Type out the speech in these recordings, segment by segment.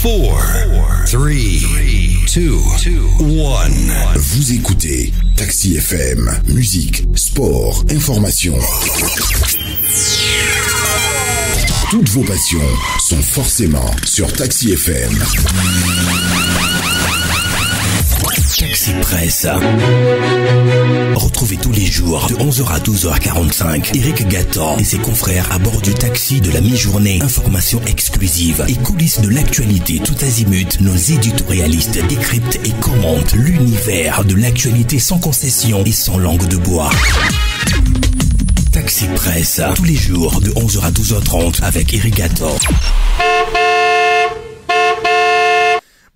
4, 3, 2, 1. Vous écoutez Taxi FM, musique, sport, information. Toutes vos passions sont forcément sur Taxi FM. Taxi Presse. Retrouvez tous les jours de 11h à 12h45 Eric Gatan et ses confrères à bord du taxi de la mi-journée. Informations exclusives et coulisses de l'actualité tout azimut. Nos éditorialistes décryptent et commentent l'univers de l'actualité sans concession et sans langue de bois. Taxi Presse, tous les jours de 11h à 12h30 avec Eric Gatan.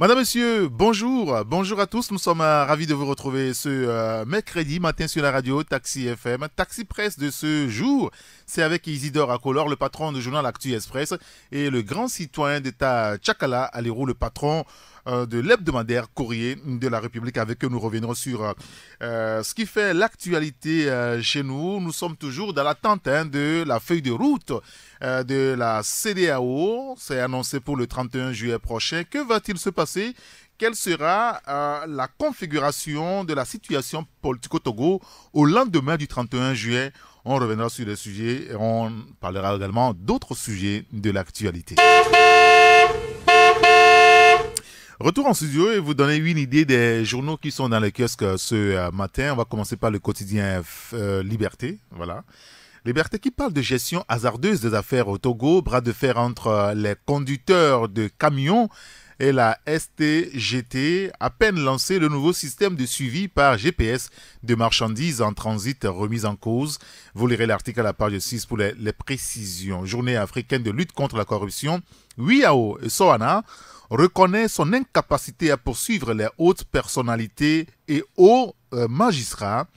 Madame, Monsieur, bonjour. Bonjour à tous. Nous sommes ravis de vous retrouver ce mercredi matin sur la radio Taxi FM. Taxi Presse de ce jour, c'est avec Isidore Akolor, le patron du journal Actu Express, et le grand citoyen d'État Tchakala Alirou, le patron de l'hebdomadaire Courrier de la République. Avec eux, nous reviendrons sur ce qui fait l'actualité chez nous. Nous sommes toujours dans l'attente de la feuille de route de la CEDEAO. C'est annoncé pour le 31 juillet prochain. Que va-t-il se passer? Quelle sera la configuration de la situation politique au Togo au lendemain du 31 juillet? On reviendra sur les sujets et on parlera également d'autres sujets de l'actualité. Retour en studio et vous donner une idée des journaux qui sont dans les kiosques ce matin. On va commencer par le quotidien Liberté. Voilà. Liberté qui parle de gestion hasardeuse des affaires au Togo, bras de fer entre les conducteurs de camions et la STGT, à peine lancé, le nouveau système de suivi par GPS de marchandises en transit remis en cause. Vous lirez l'article à la page 6 pour les précisions. Journée africaine de lutte contre la corruption. Wiao et Soana reconnaît son incapacité à poursuivre les hautes personnalités et hauts magistrats.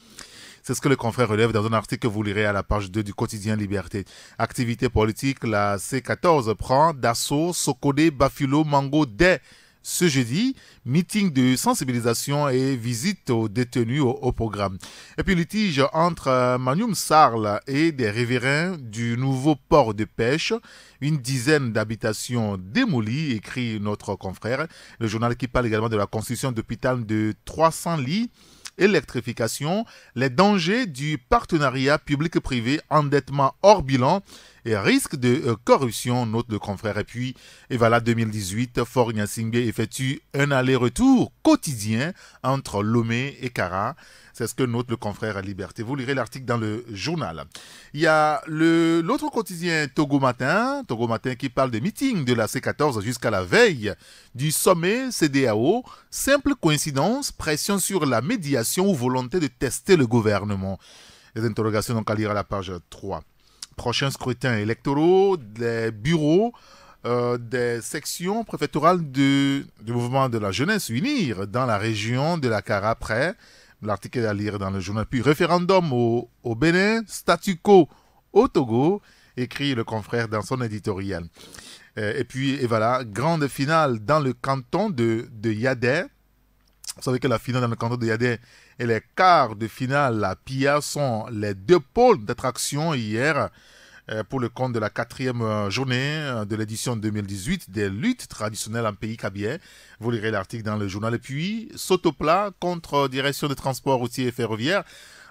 C'est ce que le confrère relève dans un article que vous lirez à la page 2 du quotidien Liberté. Activité politique, la C14 prend d'assaut Sokodé, Bafilo, Mango dès ce jeudi. Meeting de sensibilisation et visite aux détenus au programme. Et puis litige entre Manium Sarl et des riverains du nouveau port de pêche. Une dizaine d'habitations démolies, écrit notre confrère. Le journal qui parle également de la construction d'hôpital de 300 lits. Électrification, les dangers du partenariat public-privé, endettement hors bilan et risque de corruption, note le confrère. Et puis, Evala 2018, Fort Nyasingbe effectue un aller-retour quotidien entre Lomé et Kara. C'est ce que note le confrère Liberté. Vous lirez l'article dans le journal. Il y a l'autre quotidien Togo Matin qui parle des meetings de la C14 jusqu'à la veille du sommet CEDEAO. Simple coïncidence, pression sur la médiation ou volonté de tester le gouvernement. Les interrogations donc à lire à la page 3. Prochains scrutins électoraux, des bureaux, des sections préfectorales du mouvement de la jeunesse unir dans la région de la Kara près. L'article est à lire dans le journal. Puis référendum au Bénin, statu quo au Togo, écrit le confrère dans son éditorial. Et puis, et voilà, grande finale dans le canton de Yadé. Vous savez que la finale dans le canton de Yadé et les quarts de finale à Pia sont les deux pôles d'attraction hier pour le compte de la 4e journée de l'édition 2018 des luttes traditionnelles en pays kabien. Vous lirez l'article dans le journal. Et puis, Sotopla contre direction des transports routiers et ferroviaires.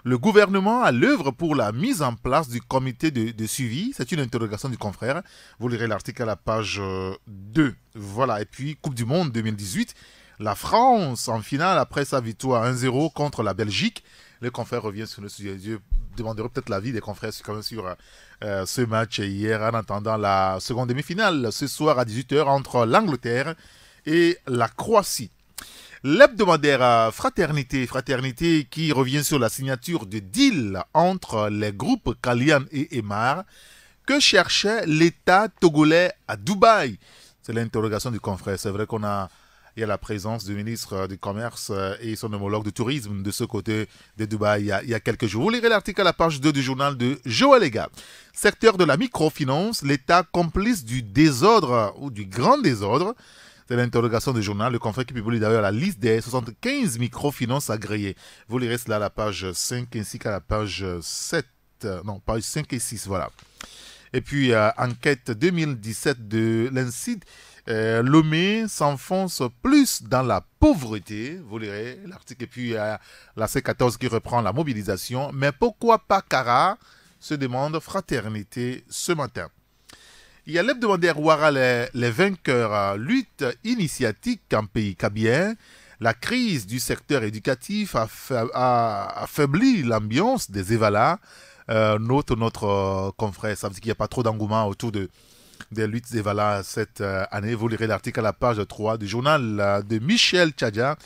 Le gouvernement à l'œuvre pour la mise en place du comité de suivi. C'est une interrogation du confrère. Vous lirez l'article à la page 2. Voilà. Et puis, Coupe du Monde 2018. La France en finale après sa victoire 1-0 contre la Belgique. Le confrère revient sur le sujet. Je demanderai peut-être l'avis des confrères sur ce match hier en attendant la seconde demi-finale ce soir à 18h entre l'Angleterre et la Croatie. L'hebdomadaire Fraternité qui revient sur la signature de deal entre les groupes Kalian et Emar. Que cherchait l'État togolais à Dubaï? C'est l'interrogation du confrère. C'est vrai il y a la présence du ministre du Commerce et son homologue de tourisme de ce côté de Dubaï il y a quelques jours. Vous lirez l'article à la page 2 du journal de Joël Ega. Secteur de la microfinance, l'État complice du désordre ou du grand désordre. C'est l'interrogation du journal. Le confrère qui publie d'ailleurs la liste des 75 microfinances agréées. Vous lirez cela à la page 5 ainsi qu'à la page 7. Non, page 5 et 6, voilà. Et puis, enquête 2017 de l'INSEAD Lomé s'enfonce plus dans la pauvreté, vous lirez l'article, et puis la C14 qui reprend la mobilisation. Mais pourquoi pas Kara, se demande Fraternité ce matin. Il y a l'hebdomadaire Ouara, les vainqueurs, lutte initiatique en pays kabien. La crise du secteur éducatif a affaibli l'ambiance des Evala. Note notre confrère, ça veut dire qu'il n'y a pas trop d'engouement autour des luttes Evala cette année. Vous lirez l'article à la page 3 du journal de Michel Tchadja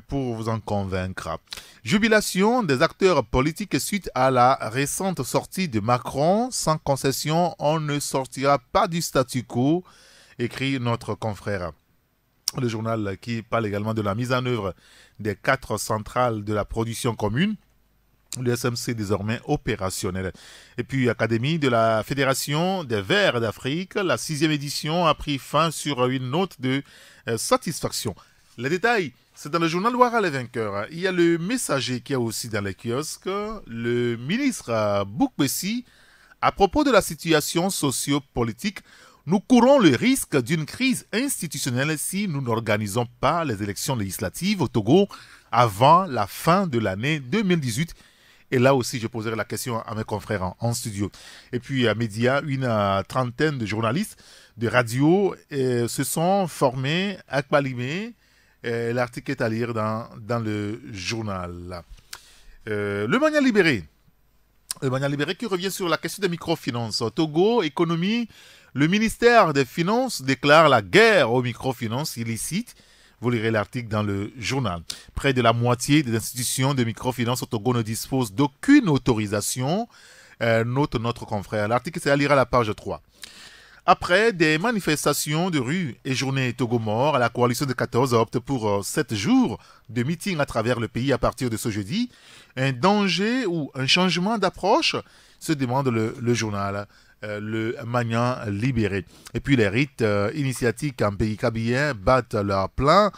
pour vous en convaincre. Jubilation des acteurs politiques suite à la récente sortie de Macron. Sans concession, on ne sortira pas du statu quo, écrit notre confrère. Le journal qui parle également de la mise en œuvre des 4 centrales de la production commune. Le SMC désormais opérationnel. Et puis, Académie de la Fédération des Verts d'Afrique, la 6e édition a pris fin sur une note de satisfaction. Les détails, c'est dans le journal Ouara les vainqueurs. Il y a le messager qui est aussi dans les kiosques. Le ministre Boukbessi, à propos de la situation socio-politique, nous courons le risque d'une crise institutionnelle si nous n'organisons pas les élections législatives au Togo avant la fin de l'année 2018. Et là aussi, je poserai la question à mes confrères en studio. Et puis, à Média, une trentaine de journalistes de radio se sont formés à Kbalimé. L'article est à lire dans le journal. Le Mania Libéré. Le Mania Libéré qui revient sur la question des microfinances. Au Togo, économie, le ministère des Finances déclare la guerre aux microfinances illicites. Vous lirez l'article dans le journal. Près de la moitié des institutions de microfinance au Togo ne disposent d'aucune autorisation. Note notre confrère. L'article, c'est à lire à la page 3. Après des manifestations de rue et journées Togo mort, la coalition de 14 opte pour 7 jours de meeting à travers le pays à partir de ce jeudi. Un danger ou un changement d'approche, se demande le journal. Le Magnan libéré. Et puis les rites initiatiques en pays kabien battent leur plein.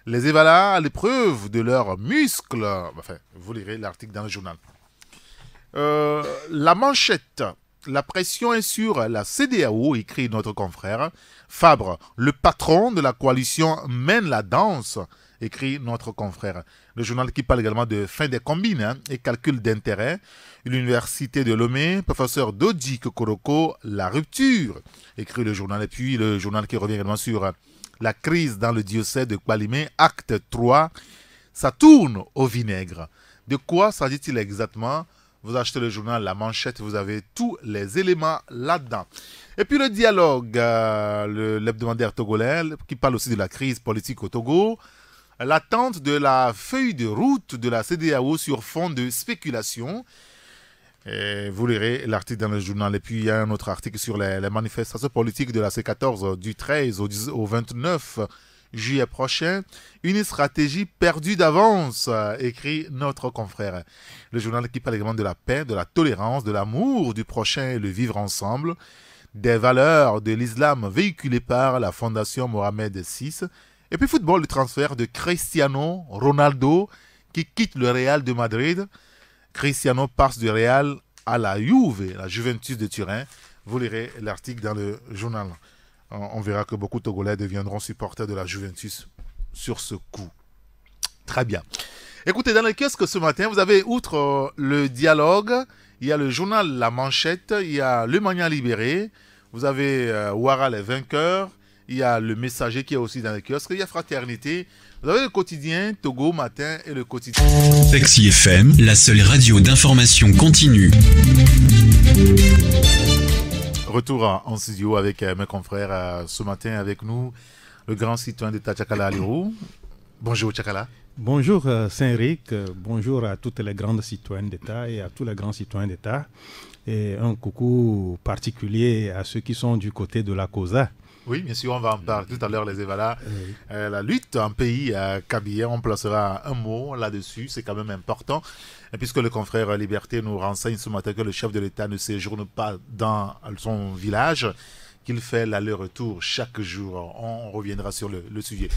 Les Evala à l'épreuve de leurs muscles. Enfin, vous lirez l'article dans le journal. La manchette. La pression est sur la CEDEAO, écrit notre confrère. Fabre, le patron de la coalition, mène la danse, écrit notre confrère. Le journal qui parle également de fin des combines et calcul d'intérêt. L'université de Lomé, professeur Dodi Kokoroko, la rupture, écrit le journal. Et puis le journal qui revient également sur la crise dans le diocèse de Kbalimé, acte 3. Ça tourne au vinaigre. De quoi s'agit-il exactement? Vous achetez le journal, la manchette, vous avez tous les éléments là-dedans. Et puis le dialogue, l'hebdomadaire togolais, qui parle aussi de la crise politique au Togo. L'attente de la feuille de route de la CEDEAO sur fond de spéculation. Et vous lirez l'article dans le journal. Et puis il y a un autre article sur les manifestations politiques de la C14 du 13 au 29 juillet prochain. Une stratégie perdue d'avance, écrit notre confrère. Le journal qui parle également de la paix, de la tolérance, de l'amour du prochain et le vivre ensemble. Des valeurs de l'islam véhiculées par la Fondation Mohamed VI. Et puis football, le transfert de Cristiano Ronaldo qui quitte le Real de Madrid. Cristiano passe du Real à la Juve, la Juventus de Turin. Vous lirez l'article dans le journal. On verra que beaucoup de Togolais deviendront supporters de la Juventus sur ce coup. Très bien. Écoutez, dans le kiosque ce matin, vous avez, outre le dialogue, il y a le journal La Manchette, il y a Le Magnan libéré, vous avez Ouara les vainqueurs, il y a le messager qui est aussi dans le kiosque, il y a Fraternité, vous avez le quotidien Togo matin et le quotidien Taxi FM, la seule radio d'information continue. Retour en studio avec mes confrères ce matin avec nous, le grand citoyen d'État Tchakala Alirou. Bonjour Tchakala. Bonjour Saint-Ric, bonjour à toutes les grandes citoyennes d'État et à tous les grands citoyens d'État. Et un coucou particulier à ceux qui sont du côté de la COSA. Oui, bien sûr, on va en parler tout à l'heure, les Evala. La lutte en pays kabien, on placera un mot là-dessus, c'est quand même important. Et puisque le confrère Liberté nous renseigne ce matin que le chef de l'État ne séjourne pas dans son village, qu'il fait l'aller-retour chaque jour. On reviendra sur le sujet.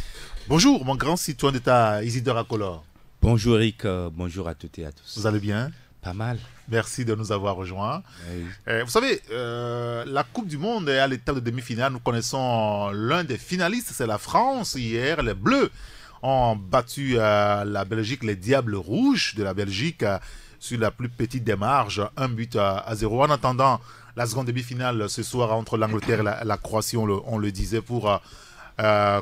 Bonjour, mon grand citoyen d'État Isidore Akolor. Bonjour Eric, bonjour à toutes et à tous. Vous allez bien? Pas mal. Merci de nous avoir rejoints. Oui. Vous savez, la Coupe du Monde est à l'étape de demi-finale. Nous connaissons l'un des finalistes, c'est la France. Hier, les Bleus ont battu la Belgique, les Diables Rouges de la Belgique, sur la plus petite des marges, 1-0. En attendant la seconde demi-finale ce soir entre l'Angleterre et la Croatie, on le disait, pour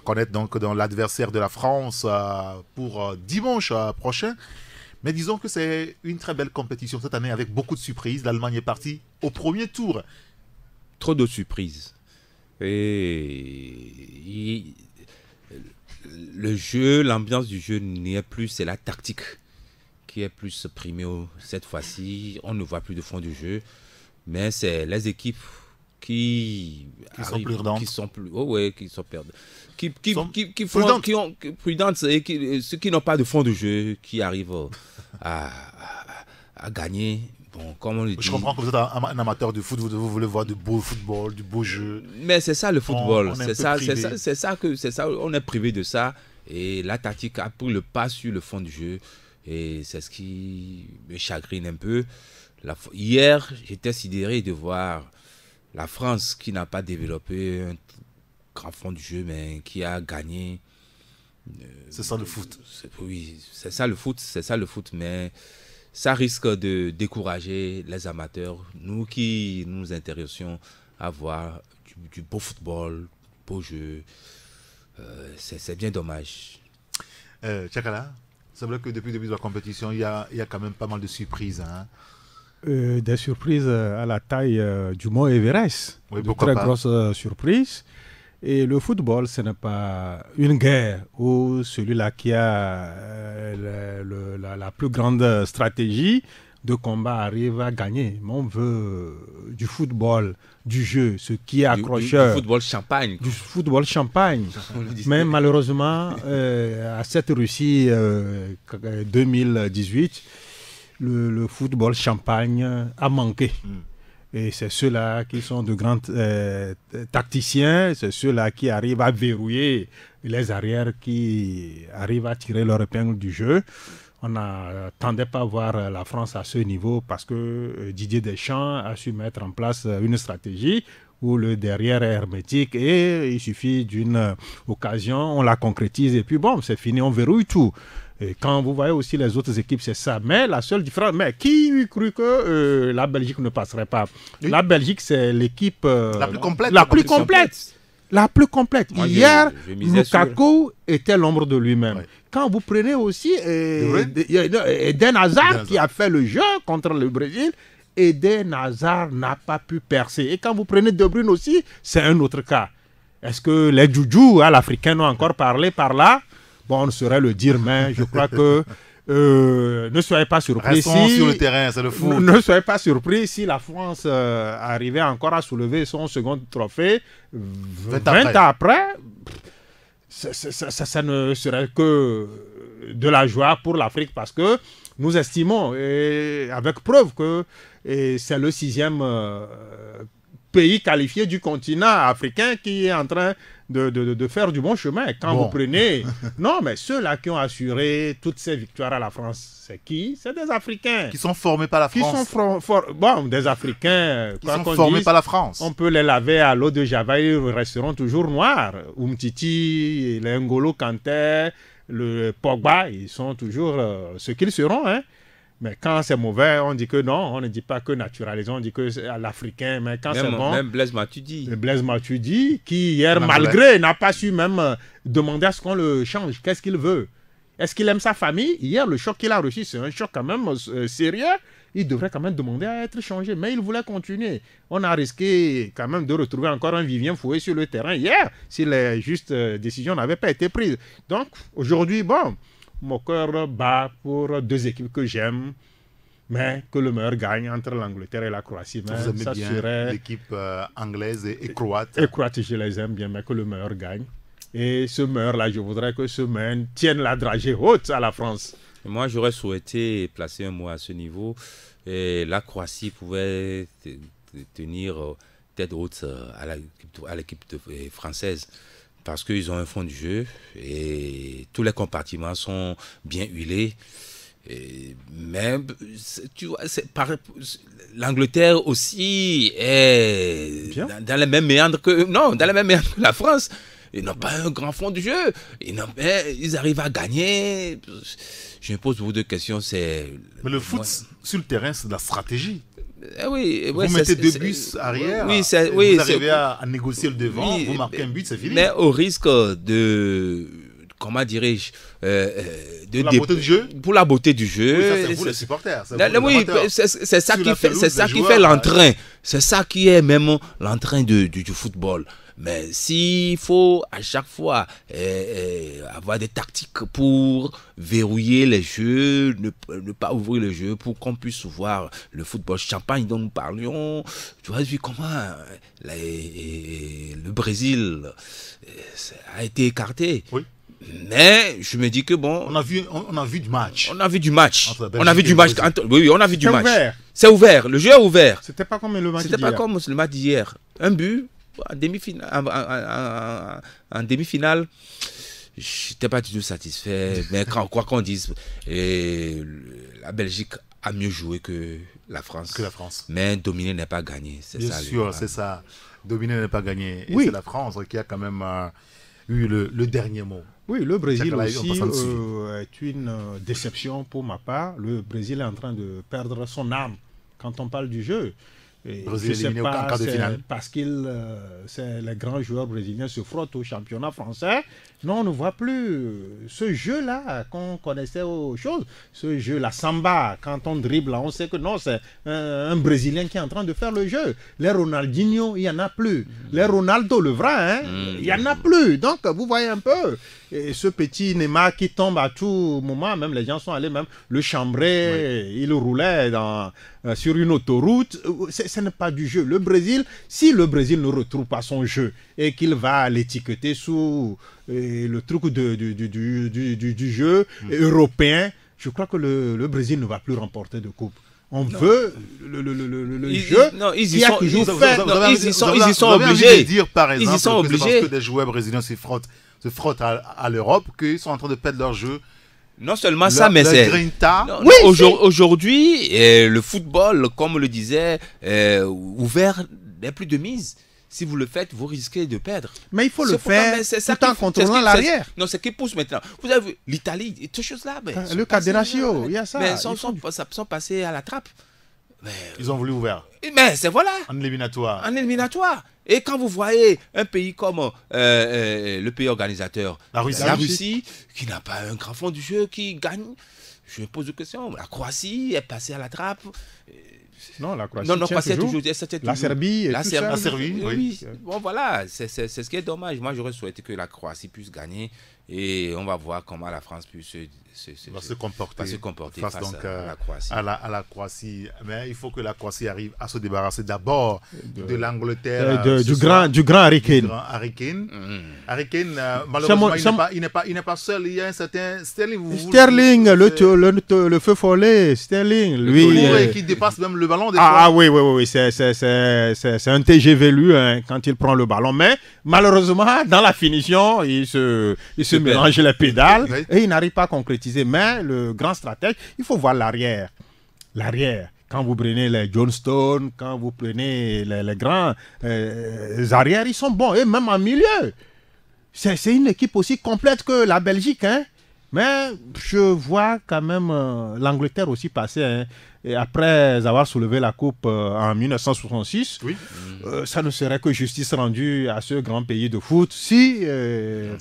connaître donc dans l'adversaire de la France pour dimanche prochain. Mais disons que c'est une très belle compétition cette année avec beaucoup de surprises. L'Allemagne est partie au premier tour. Trop de surprises. Et le jeu, l'ambiance du jeu n'y est plus, c'est la tactique qui est plus primée cette fois-ci. On ne voit plus de fond du jeu, mais c'est les équipes qui sont plus prudentes, qui sont perdues, qui prudentes et ceux qui n'ont pas de fond de jeu, qui arrivent à gagner. Bon, comme on le dit. Je comprends que vous êtes un amateur de foot, vous voulez voir du beau football, du beau jeu. Mais c'est ça le football, c'est ça, on est privé de ça. Et la tactique a pris le pas sur le fond du jeu. Et c'est ce qui me chagrine un peu. Hier, j'étais sidéré de voir la France qui n'a pas développé un grand fond du jeu, mais qui a gagné. C'est ça le foot. Oui, c'est ça le foot, mais ça risque de décourager les amateurs, nous qui nous intéressions à voir du beau football, beau jeu. C'est bien dommage. Tchakala, c'est vrai que depuis le début de la compétition, il y a quand même pas mal de surprises. Hein. Des surprises à la taille du mont Everest. Oui, de très grosses surprises. Et le football, ce n'est pas une guerre où celui-là qui a la plus grande stratégie de combat arrive à gagner. Mais on veut du football, du jeu, ce qui est accrocheur. Du football champagne. Du football champagne. Mais malheureusement, à cette Russie 2018, le football champagne a manqué. Et c'est ceux-là qui sont de grands tacticiens, c'est ceux-là qui arrivent à verrouiller les arrières, qui arrivent à tirer leur épingle du jeu. On n'attendait pas voir la France à ce niveau parce que Didier Deschamps a su mettre en place une stratégie où le derrière est hermétique et il suffit d'une occasion, on la concrétise et puis bon, c'est fini, on verrouille tout. Et quand vous voyez aussi les autres équipes, c'est ça. Mais la seule différence, mais qui eût cru que la Belgique ne passerait pas? Oui. La Belgique, c'est l'équipe la plus complète. La plus complète. Moi, hier, Lukaku était l'ombre de lui-même. Ouais. Quand vous prenez aussi Eden Hazard qui a fait le jeu contre le Brésil, Eden Hazard n'a pas pu percer. Et quand vous prenez De Bruyne aussi, c'est un autre cas. Est-ce que les Djoudjou, l'Africain, ont encore parlé par là? Bon, on ne saurait le dire, mais je crois que ne soyez pas surpris. Restons sur le terrain, c'est le foot. Ne soyez pas surpris si la France arrivait encore à soulever son second trophée 20 ans après. Ça ne serait que de la joie pour l'Afrique parce que nous estimons, et avec preuve, que c'est le 6e pays qualifié du continent africain qui est en train de faire du bon chemin. Quand vous prenez... Non, mais ceux-là qui ont assuré toutes ces victoires à la France, c'est qui? C'est des Africains. Qui sont formés par la France. Des Africains... Qui sont formés par la France. On peut les laver à l'eau de Java, ils resteront toujours noirs. Umtiti, les N'Golo Kanté, le Pogba, ils sont toujours ce qu'ils seront, hein. Mais quand c'est mauvais, on dit que non, on ne dit pas que naturalisons, on dit que c'est à l'Africain. Mais quand c'est bon... Même Blaise Matuidi. Blaise Matuidi, qui hier, malgré, n'a pas su même demander à ce qu'on le change. Qu'est-ce qu'il veut? Est-ce qu'il aime sa famille? Hier, le choc qu'il a reçu, c'est un choc quand même sérieux. Il devrait quand même demander à être changé. Mais il voulait continuer. On a risqué quand même de retrouver encore un Vivien Foué sur le terrain hier, si les justes décisions n'avaient pas été prises. Donc, aujourd'hui, bon... Mon cœur bat pour deux équipes que j'aime, mais que le meilleur gagne entre l'Angleterre et la Croatie. Mais vous aimez ça bien serait... l'équipe anglaise et croate. Et croate, je les aime bien, mais que le meilleur gagne. Et ce meilleur-là, je voudrais que ce meilleur tienne la dragée haute à la France. Et moi, j'aurais souhaité placer un mot à ce niveau. Et la Croatie pouvait tenir tête haute à l'équipe française. Parce qu'ils ont un fond du jeu et tous les compartiments sont bien huilés. Mais tu vois, l'Angleterre aussi est dans les mêmes méandres que la France. Ils n'ont pas un grand fond de jeu. Ils arrivent à gagner. Je me pose beaucoup de questions. Mais le foot sur le terrain, c'est de la stratégie. Oui, vous mettez 2 buts arrière, vous arrivez à négocier le devant, vous marquez un but, c'est fini. Mais au risque de... Comment dirais-je pour la beauté du jeu. Pour la beauté du jeu. Oui, ça c'est vous les supporters. Oui, c'est ça qui fait l'entrain. C'est ça qui est même l'entrain du football. Mais s'il faut à chaque fois avoir des tactiques pour verrouiller les jeux, ne pas ouvrir le jeu pour qu'on puisse voir le football champagne dont nous parlions, tu vois vu comment le Brésil a été écarté. Oui. Mais je me dis que bon, on a vu du match. On a vu du match. Oui, on a vu du match. Ouvert. C'est ouvert. Le jeu est ouvert. C'était pas comme le match d'hier. C'était pas comme le match d'hier. Un but en demi-finale. J'étais pas du tout satisfait. Mais quoi qu'on dise, la Belgique a mieux joué que la France. Mais dominer n'est pas gagné. Bien sûr, c'est ça. Dominer n'est pas gagné. Et oui. C'est la France qui a quand même eu le dernier mot. Oui, le Brésil aussi est une déception pour ma part. Le Brésil est en train de perdre son âme quand on parle du jeu. Et Brésil je sais pas, quart de finale. Parce que les grands joueurs brésiliens se frottent au championnat français. Non, on ne voit plus ce jeu-là qu'on connaissait aux choses. Ce jeu, la samba, quand on dribble, on sait que non, c'est un Brésilien qui est en train de faire le jeu. Les Ronaldinho, il n'y en a plus. Les Ronaldo, le vrai, il n'y en a plus. Donc, vous voyez un peu. Et ce petit Neymar qui tombe à tout moment, même les gens sont allés même le chambrer, il roulait sur une autoroute. Ce n'est pas du jeu. Le Brésil, si le Brésil ne retrouve pas son jeu et qu'il va l'étiqueter sous le truc du jeu européen, je crois que le Brésil ne va plus remporter de coupe. On veut le jeu. Non, ils y sont obligés. Dire par exemple que c'est parce que des joueurs brésiliens se frottent à l'Europe qu'ils sont en train de perdre leur jeu. Non seulement ça, mais c'est... Aujourd'hui, le football, comme le disait, ouvert n'est plus de mise. Si vous le faites, vous risquez de perdre. Mais il faut le faire tout en contrôlant l'arrière. Non, c'est ce qui pousse maintenant. Vous avez vu l'Italie, ces choses-là. Le Cadenaccio, il y a ça. Mais sont passés à la trappe. Ils ont voulu ouvert. Mais c'est voilà. En éliminatoire. Et quand vous voyez un pays comme le pays organisateur, la Russie, qui n'a pas un grand fond du jeu, qui gagne, je me pose une question. La Croatie est passée à la trappe. Non, la Croatie toujours. La Serbie, oui. Bon, voilà, c'est ce qui est dommage. Moi, j'aurais souhaité que la Croatie puisse gagner et on va voir comment la France puisse se comporter face donc, à la Croatie. À la Croatie. Mais il faut que la Croatie arrive à se débarrasser d'abord de l'Angleterre. Du grand Harry Kane. Harry Kane, malheureusement, il n'est pas seul. Il y a un certain Sterling, le feu follet. Sterling, lui. Qui dépasse même le ballon. Oui. C'est un TGV, lui, quand il prend le ballon. Mais malheureusement, dans la finition, il se mélange les pédales et il n'arrive pas à concrétiser. Mais le grand stratège, il faut voir l'arrière. Quand vous prenez les John Stones, quand vous prenez les grands arrières, ils sont bons. Et même en milieu. C'est une équipe aussi complète que la Belgique. Mais je vois quand même l'Angleterre aussi passer. Et après avoir soulevé la coupe en 1966, ça ne serait que justice rendue à ce grand pays de foot si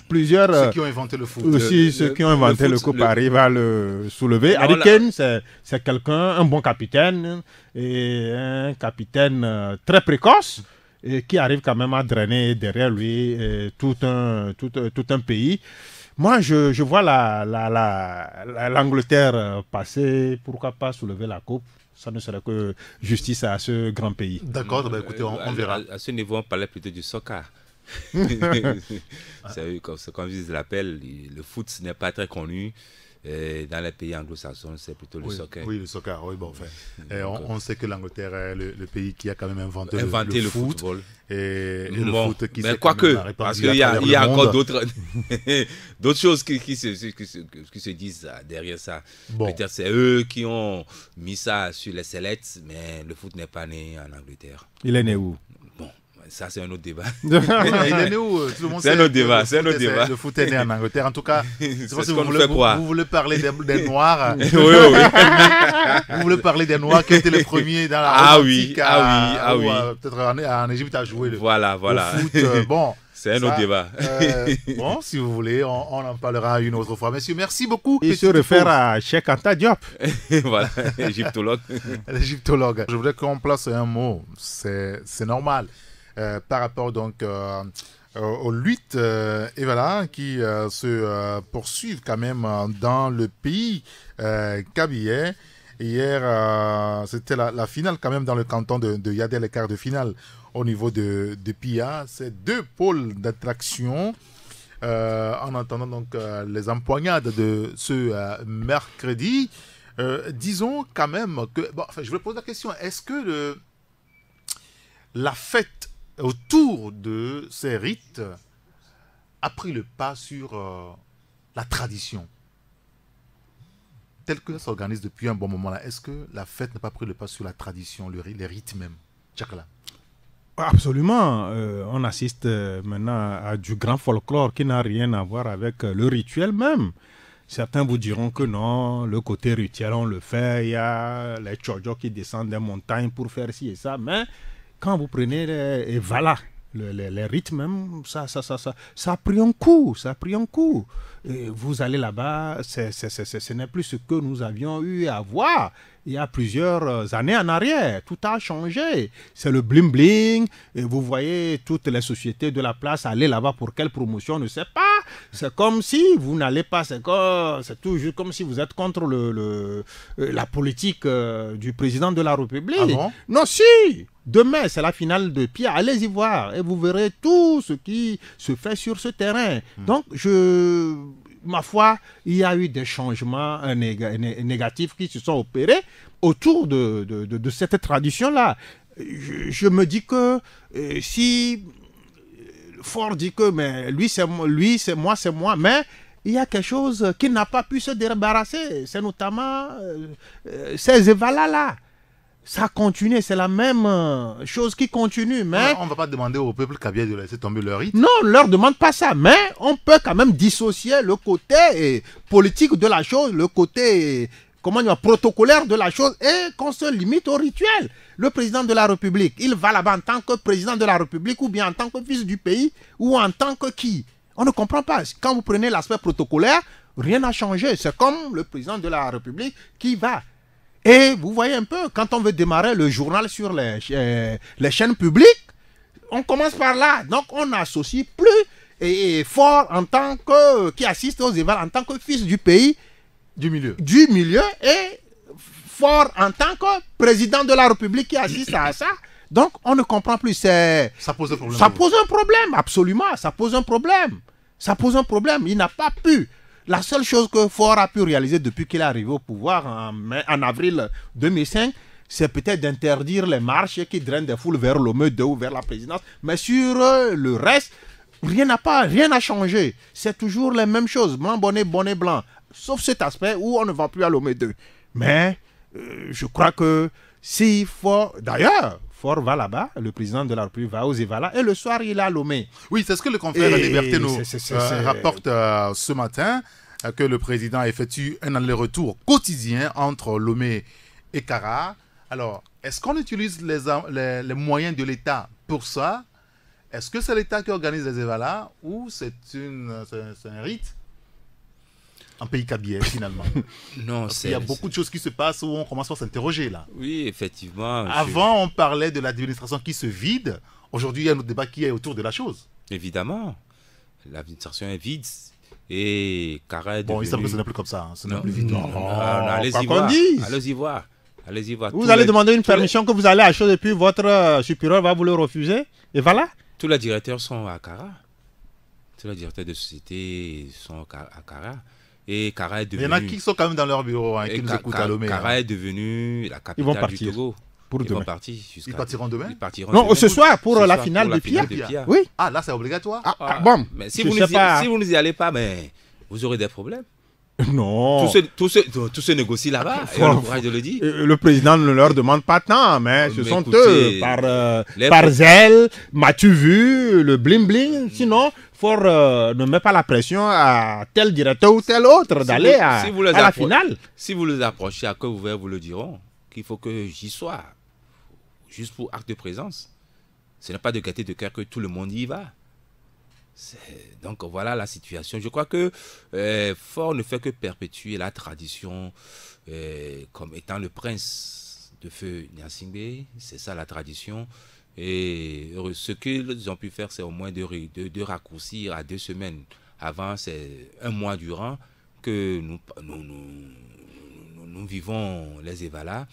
plusieurs... Ceux qui ont inventé le foot. Ceux qui ont inventé le coupe arrivent à le soulever. Harry Kane, c'est quelqu'un, un bon capitaine, et un capitaine très précoce, et qui arrive quand même à drainer derrière lui tout un pays. Moi, je vois l'Angleterre passer, pourquoi pas soulever la coupe. Ça ne serait que justice à ce grand pays. D'accord, écoutez, on verra. À ce niveau, on parlait plutôt du soccer. Comme je l'appelle, le foot ce n'est pas très connu. Dans les pays anglo-saxons, c'est plutôt le soccer. Oui, le soccer, oui, bon, enfin. On sait que l'Angleterre est le pays qui a quand même inventé le football. Et le foot qui s'est quoique, parce qu'il y a encore d'autres choses qui se disent derrière ça. Bon. Peut-être c'est eux qui ont mis ça sur les sellects, mais le foot n'est pas né en Angleterre. Il est né où? Bon, ça c'est un autre débat. Il est né où? C'est un autre débat. C'est un autre débat. Le foot est né en Angleterre. En tout cas, c'est ce qu'on fait croire. Vous voulez parler des Noirs. Oui. Vous voulez parler des Noirs qui étaient les premiers dans la antique peut-être en Égypte à jouer voilà. le foot. Bon. C'est un autre débat. Bon, si vous voulez, on en parlera une autre fois. Messieurs, merci beaucoup. Il se réfère à Cheikh Anta Diop. Voilà, égyptologue. L'égyptologue. Je voudrais qu'on place un mot. C'est normal. Par rapport donc aux luttes et voilà, qui se poursuivent quand même dans le pays kabyle. Hier, c'était la finale quand même dans le canton de Yadel, les quarts de finale au niveau de Pia. C'est deux pôles d'attraction. En attendant donc les empoignades de ce mercredi, disons quand même que... Bon, enfin, je vais poser la question, est-ce que la fête autour de ces rites a pris le pas sur la tradition telle que ça s'organise depuis un bon moment là? Est-ce que la fête n'a pas pris le pas sur la tradition, les rites même? Tchakala. Absolument. On assiste maintenant à du grand folklore qui n'a rien à voir avec le rituel même. Certains vous diront que non, le côté rituel, on le fait. Il y a les tchodjos qui descendent des montagnes pour faire ci et ça. Mais quand vous prenez et voilà, les rythmes même, ça a pris un coup, Et vous allez là-bas, ce n'est plus ce que nous avions eu à voir il y a plusieurs années en arrière. Tout a changé. C'est le bling-bling. Et vous voyez toutes les sociétés de la place aller là-bas pour quelle promotion, on ne sait pas. C'est comme si vous n'allez pas, c'est toujours comme si vous êtes contre la politique du président de la République. Ah bon? Non, si. Demain, c'est la finale de Pia. Allez-y voir et vous verrez tout ce qui se fait sur ce terrain. Donc, ma foi, il y a eu des changements négatifs qui se sont opérés autour de cette tradition-là. Je me dis que si Ford dit que mais lui c'est moi, mais il y a quelque chose qui n'a pas pu se débarrasser. C'est notamment ces évalas-là. Ça continue, c'est la même chose qui continue. Mais on ne va pas demander au peuple kabyle de laisser tomber leur rite. Non, on ne leur demande pas ça. Mais on peut quand même dissocier le côté politique de la chose, le côté protocolaire de la chose et qu'on se limite au rituel. Le président de la République, il va là-bas en tant que président de la République ou bien en tant que fils du pays ou en tant que qui? On ne comprend pas. Quand vous prenez l'aspect protocolaire, rien n'a changé. C'est comme le président de la République qui va. Et vous voyez un peu, quand on veut démarrer le journal sur les chaînes publiques, on commence par là. Donc on n'associe plus et Fort en tant que qui assiste aux évals en tant que fils du pays, du milieu et Fort en tant que président de la République qui assiste à ça. Donc on ne comprend plus. Ça pose un problème. Ça pose un problème, absolument. Ça pose un problème. Il n'a pas pu. La seule chose que Faure a pu réaliser depuis qu'il est arrivé au pouvoir en avril 2005, c'est peut-être d'interdire les marches qui drainent des foules vers Lomé 2 ou vers la présidence. Mais sur le reste, rien n'a changé. C'est toujours les mêmes choses. Blanc, bonnet, blanc. Sauf cet aspect où on ne va plus à Lomé 2. Mais je crois que si Faure... D'ailleurs, Faure va là-bas, le président de la République va aux Évalas et le soir il est à Lomé. Oui, c'est ce que le confrère de Liberté nous rapporte ce matin, que le président effectue un aller-retour quotidien entre Lomé et Kara. Alors, est-ce qu'on utilise les moyens de l'État pour ça? Est-ce que c'est l'État qui organise les Évalas ou c'est un rite en pays kabyle finalement? Non, il y a beaucoup de choses qui se passent où on commence à s'interroger là. Oui, effectivement. Avant, on parlait de l'administration qui se vide. Aujourd'hui, il y a un autre débat qui est autour de la chose. Évidemment. L'administration est vide. Et Kara est devenu... Bon, il semble que ce n'est plus comme ça. Ce n'est plus vide. Allez-y voir. Vous allez demander une permission que vous allez acheter et puis votre supérieur va vous le refuser. Et voilà. Tous les directeurs sont à Kara. Tous les directeurs de société sont à Kara. Et Kara est Il y devenu... en a qui sont quand même dans leur bureau, hein, qui nous écoutent à Lomé. Kara hein. est devenu la Ils vont capitale du partir Togo. pour Ils vont demain. partir jusqu'à... Ils partiront demain? Ils partiront Non, demain. ce soir pour Ce la soir, finale pour de Pia. Pia. Oui. Ah, là, c'est obligatoire. Bon. Mais si je vous, sais pas. si vous n'y allez pas, mais vous aurez des problèmes. Non. Tout se négocie là-bas. Et on a le courage de le dire. Le président ne leur demande pas tant, mais ce Mais sont écoutez, eux, par les- zèle, m'as-tu vu, le bling-bling. Sinon, Fort ne met pas la pression à tel directeur ou tel autre d'aller à la finale. Si vous les approchez à cœur ouvert, vous le diront qu'il faut que j'y sois. Juste pour acte de présence. Ce n'est pas de gaieté de cœur que tout le monde y va. Donc voilà la situation. Je crois que Fort ne fait que perpétuer la tradition comme étant le prince de feu Gnassingbé. C'est ça la tradition. Et ce qu'ils ont pu faire, c'est au moins de raccourcir à 2 semaines. Avant, c'est 1 mois durant que nous vivons les Evala.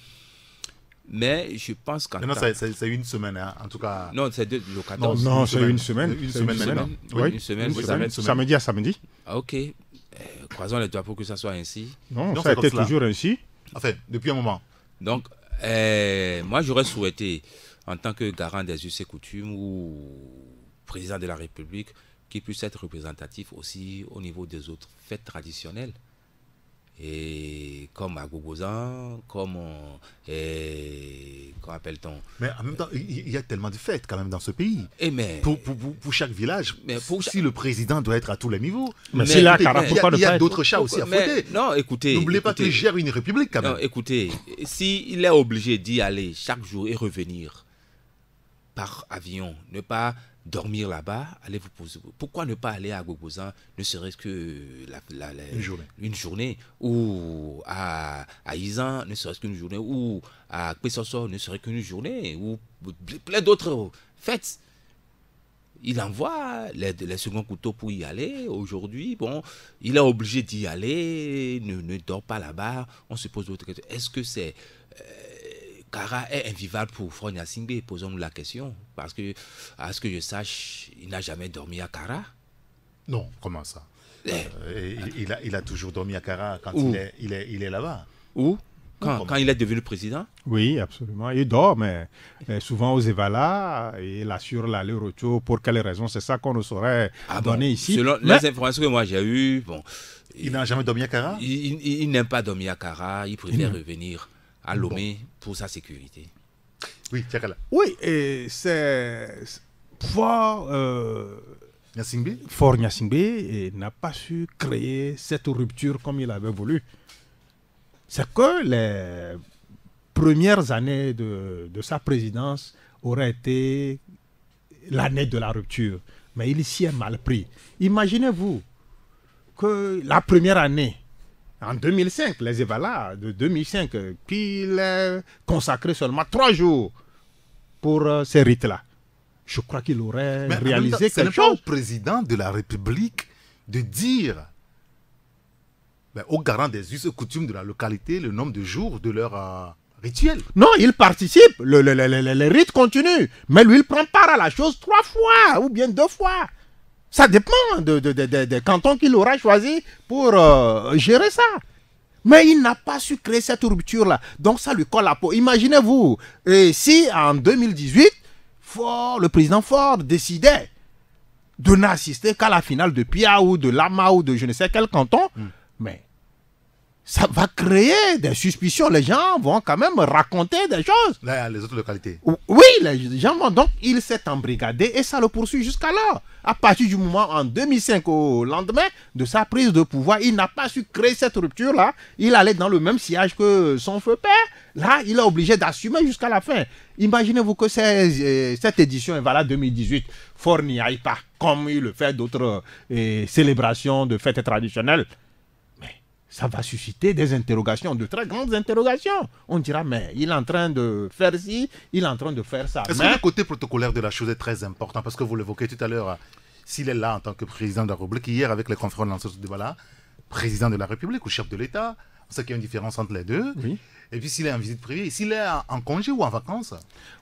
Mais je pense qu'en Non, c'est 1 semaine, hein, en tout cas. Non, c'est le 14. Non, c'est une semaine. Une C'est semaine maintenant. Oui, Une semaine. Oui, ça va être- samedi à samedi. Ah, ok. Croisons les doigts pour que ça soit ainsi. Non, Donc, ça a c'est été comme cela. toujours ainsi. Enfin, depuis un moment. Donc, moi, j'aurais souhaité, en tant que garant des us et coutumes ou président de la République, qu'il puisse être représentatif aussi au niveau des autres fêtes traditionnelles. Et comme à Gogozan, comme comment appelle-t-on? Mais en même temps, il y a tellement de fêtes quand même dans ce pays. Et mais, Pour chaque village, Mais pour si le président doit être à tous les niveaux. Mais s'il a Kara, il y a- pourquoi ne il y a pas être d'autres chats aussi à mais- fouetter. non, écoutez. N'oubliez pas écoutez, qu'il gère une république quand même. Non, écoutez, s'il est obligé d'y aller chaque jour et revenir par avion, ne pas dormir là-bas, allez vous poser. Pourquoi ne pas aller à Gogozan, ne serait-ce que une journée, ou à Izan, ne serait-ce qu'une journée, ou à Kpesoso, ne serait-ce qu'une journée, ou plein d'autres fêtes. Il envoie les seconds couteaux pour y aller. Aujourd'hui, bon, il est obligé d'y aller, ne dort pas là-bas. On se pose d'autres questions. Est-ce que c'est Kara est invivable pour Fort Gnassingbé? Posons-nous la question. Parce que, à ce que je sache, il n'a jamais dormi à Kara. Non, comment ça? Il a toujours dormi à Kara quand Où? il est là-bas. Où? Quand il est devenu président? Oui, absolument. Il dort, mais souvent aux Evala, il assure l'aller-retour. Pour quelles raisons? C'est ça qu'on ne saurait donner ici. Selon les informations que moi j'ai eues, bon, Il n'a jamais dormi à Kara? il n'aime pas dormir à Kara. Il préfère revenir à Lomé pour sa sécurité. Oui, Tchakala. Oui, et c'est Fort Gnassingbé? Fort Gnassingbé n'a pas su créer cette rupture comme il avait voulu. C'est que les premières années de sa présidence auraient été l'année de la rupture. Mais il s'y est mal pris. Imaginez-vous que la première année, en 2005, les Evala de 2005, qu'il ait consacré seulement 3 jours pour ces rites-là. Je crois qu'il aurait Mais en même temps, réalisé ce n'est quelque pas au chose. président de la République de dire aux garants des us et coutumes de la localité le nombre de jours de leur rituel. Non, il participe. Les rites continuent. Mais lui, il prend part à la chose 3 fois ou bien 2 fois. Ça dépend des cantons qu'il aura choisi pour gérer ça. Mais il n'a pas su créer cette rupture-là. Donc ça lui colle la peau. Imaginez-vous, si en 2018, le président Ford décidait de n'assister qu'à la finale de Pia ou de Lama ou de je ne sais quel canton, mais ça va créer des suspicions. Les gens vont quand même raconter des choses. Là, il y a les autres localités. Oui, les gens vont donc, il s'est embrigadé et ça le poursuit jusqu'alors. À partir du moment en 2005, au lendemain de sa prise de pouvoir, il n'a pas su créer cette rupture-là. Il allait dans le même sillage que son feu père. Là, il est obligé d'assumer jusqu'à la fin. Imaginez-vous que cette édition Evala 2018, Fort n'y aille pas, comme il le fait d'autres célébrations de fêtes traditionnelles. Ça va susciter des interrogations, de très grandes interrogations. On dira, mais il est en train de faire ci, il est en train de faire ça. Est-ce que le côté protocolaire de la chose est très important? Parce que vous l'évoquez tout à l'heure, s'il est là en tant que président de la République, hier avec les conférences de lanceurs de débat, président de la République ou chef de l'État, On sait qu'il y a une différence entre les deux. Oui. Et puis s'il est en visite privée, s'il est en congé ou en vacances.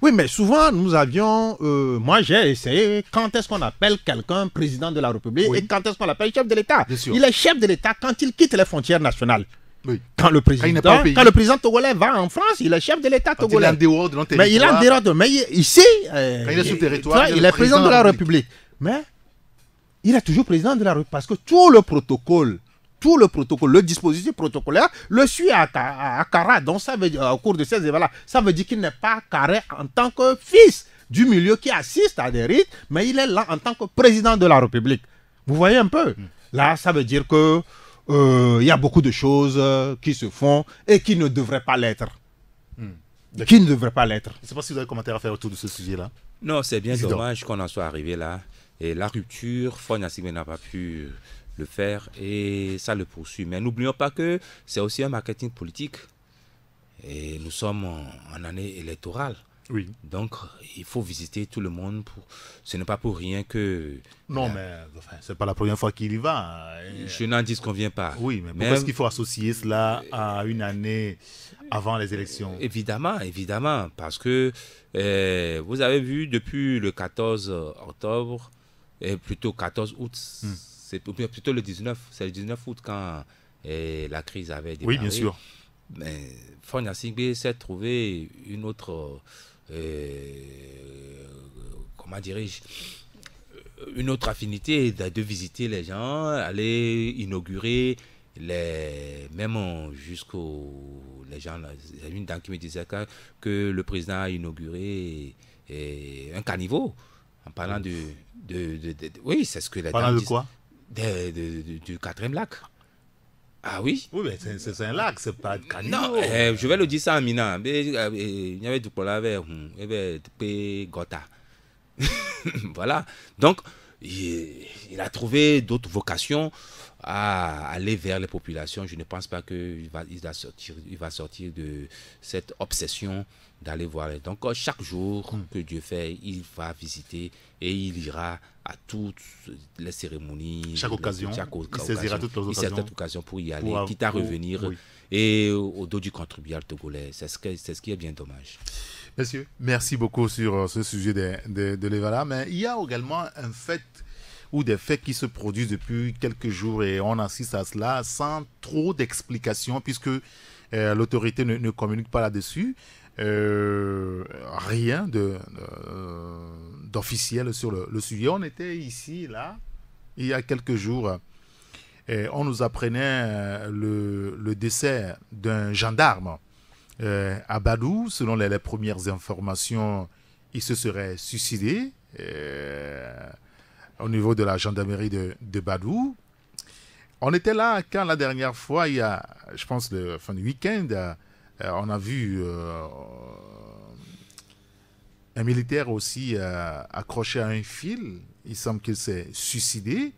Oui, mais souvent, nous avions... moi, j'ai essayé, quand est-ce qu'on appelle quelqu'un président de la République Oui. et quand est-ce qu'on l'appelle chef de l'État. Bien sûr. Il est chef de l'État quand il quitte les frontières nationales. Oui. Quand le il n'est pas au pays. président, quand le président togolais va en France, il est chef de l'État Quand il est en togolais. dehors de notre Mais il est en territoire. dehors de... Mais ici... Quand il est sur le territoire, il est président de la République. Mais il est toujours président de la République parce que tout le protocole, le dispositif protocolaire, le suit à Cara. Donc ça veut dire, au cours de ces événements-là, ça veut dire qu'il n'est pas carré en tant que fils du milieu qui assiste à des rites, mais il est là en tant que président de la République. Vous voyez un peu? Là, ça veut dire que il y a beaucoup de choses qui se font et qui ne devraient pas l'être. Qui ne devraient pas l'être. Je ne sais pas si vous avez un commentaire à faire autour de ce sujet-là. Non, c'est bien Isidore. dommage qu'on en soit arrivé là. Et la rupture, Faure Gnassingbé n'a pas pu le faire et ça le poursuit. Mais n'oublions pas que c'est aussi un marketing politique. Et nous sommes en année électorale. Oui. Donc, il faut visiter tout le monde. Ce n'est pas pour rien que... Non, mais enfin, c'est pas la première fois qu'il y va. Je n'en disconviens pas. Oui, mais pourquoi est-ce qu'il faut associer cela à une année avant les élections? Évidemment, parce que vous avez vu depuis le 14 octobre, et plutôt 14 août, c'est plutôt le 19, c'est le 19 août quand la crise avait démarré. Oui, bien sûr. Mais Faure Gnassingbé s'est trouvé une autre, comment dirais-je, une autre affinité de visiter les gens, aller inaugurer même jusqu'au... Les gens, il y a une dame qui me disait que le président a inauguré un caniveau en parlant oui, c'est ce que les Parlant dames de disent. quoi? Du 4e lac. Ah oui? Oui, mais c'est un lac, c'est pas de caniveau. Non, je vais le dire ça en minant. Il y avait du problème avec Gotha. Voilà. Donc, il a trouvé d'autres vocations à aller vers les populations. Je ne pense pas qu'il va sortir de cette obsession d'aller voir. Donc, chaque jour que Dieu fait, il va visiter et il ira à toutes les cérémonies. Chaque occasion. Il saisira toutes les occasions. Cette occasion pour y aller, quitte à revenir oui. et au dos du contribuable togolais. C'est ce qui est bien dommage. Messieurs, merci beaucoup sur ce sujet de l'Evala. Mais il y a également un fait ou des faits qui se produisent depuis quelques jours et on assiste à cela sans trop d'explications puisque l'autorité ne communique pas là-dessus. Rien d'officiel sur le sujet. On était ici, là, il y a quelques jours. Et on nous apprenait le décès d'un gendarme à Badou. Selon les premières informations, il se serait suicidé au niveau de la gendarmerie de Badou. On était là quand la dernière fois, il y a, je pense, le fin du week-end, on a vu un militaire aussi accroché à un fil. Il semble qu'il s'est suicidé.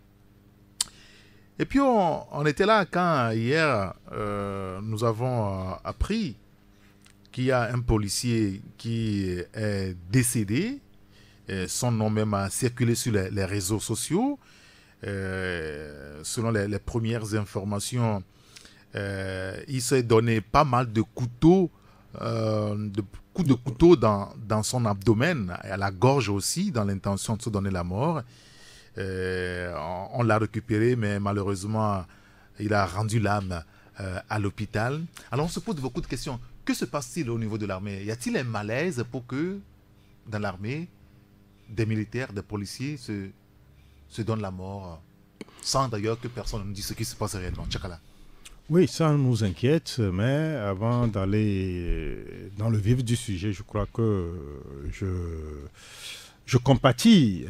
Et puis on était là quand hier nous avons appris qu'il y a un policier qui est décédé. Son nom même a circulé sur les réseaux sociaux. Selon les premières informations, il s'est donné pas mal de couteaux, coups de couteau dans son abdomen, et à la gorge aussi, dans l'intention de se donner la mort. On l'a récupéré, mais malheureusement, il a rendu l'âme à l'hôpital. Alors on se pose beaucoup de questions. Que se passe-t-il au niveau de l'armée? Y a-t-il un malaise pour que, dans l'armée, des militaires, des policiers se donnent la mort, sans d'ailleurs que personne ne nous dise ce qui se passe réellement? Tchakala. Oui, ça nous inquiète, mais avant d'aller dans le vif du sujet, je crois que je compatis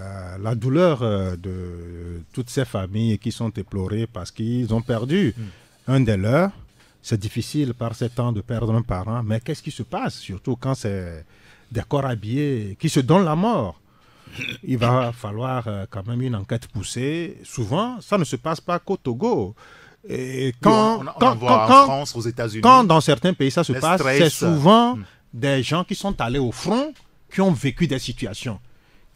à la douleur de toutes ces familles qui sont éplorées parce qu'ils ont perdu un des leurs. C'est difficile par ces temps de perdre un parent, mais qu'est-ce qui se passe, surtout quand c'est des corps habillés qui se donnent la mort? Il va falloir quand même une enquête poussée. Souvent, ça ne se passe pas qu'au Togo. Et on en voit en France, aux États-Unis. Quand dans certains pays ça se passe, stress, c'est souvent des gens qui sont allés au front, qui ont vécu des situations.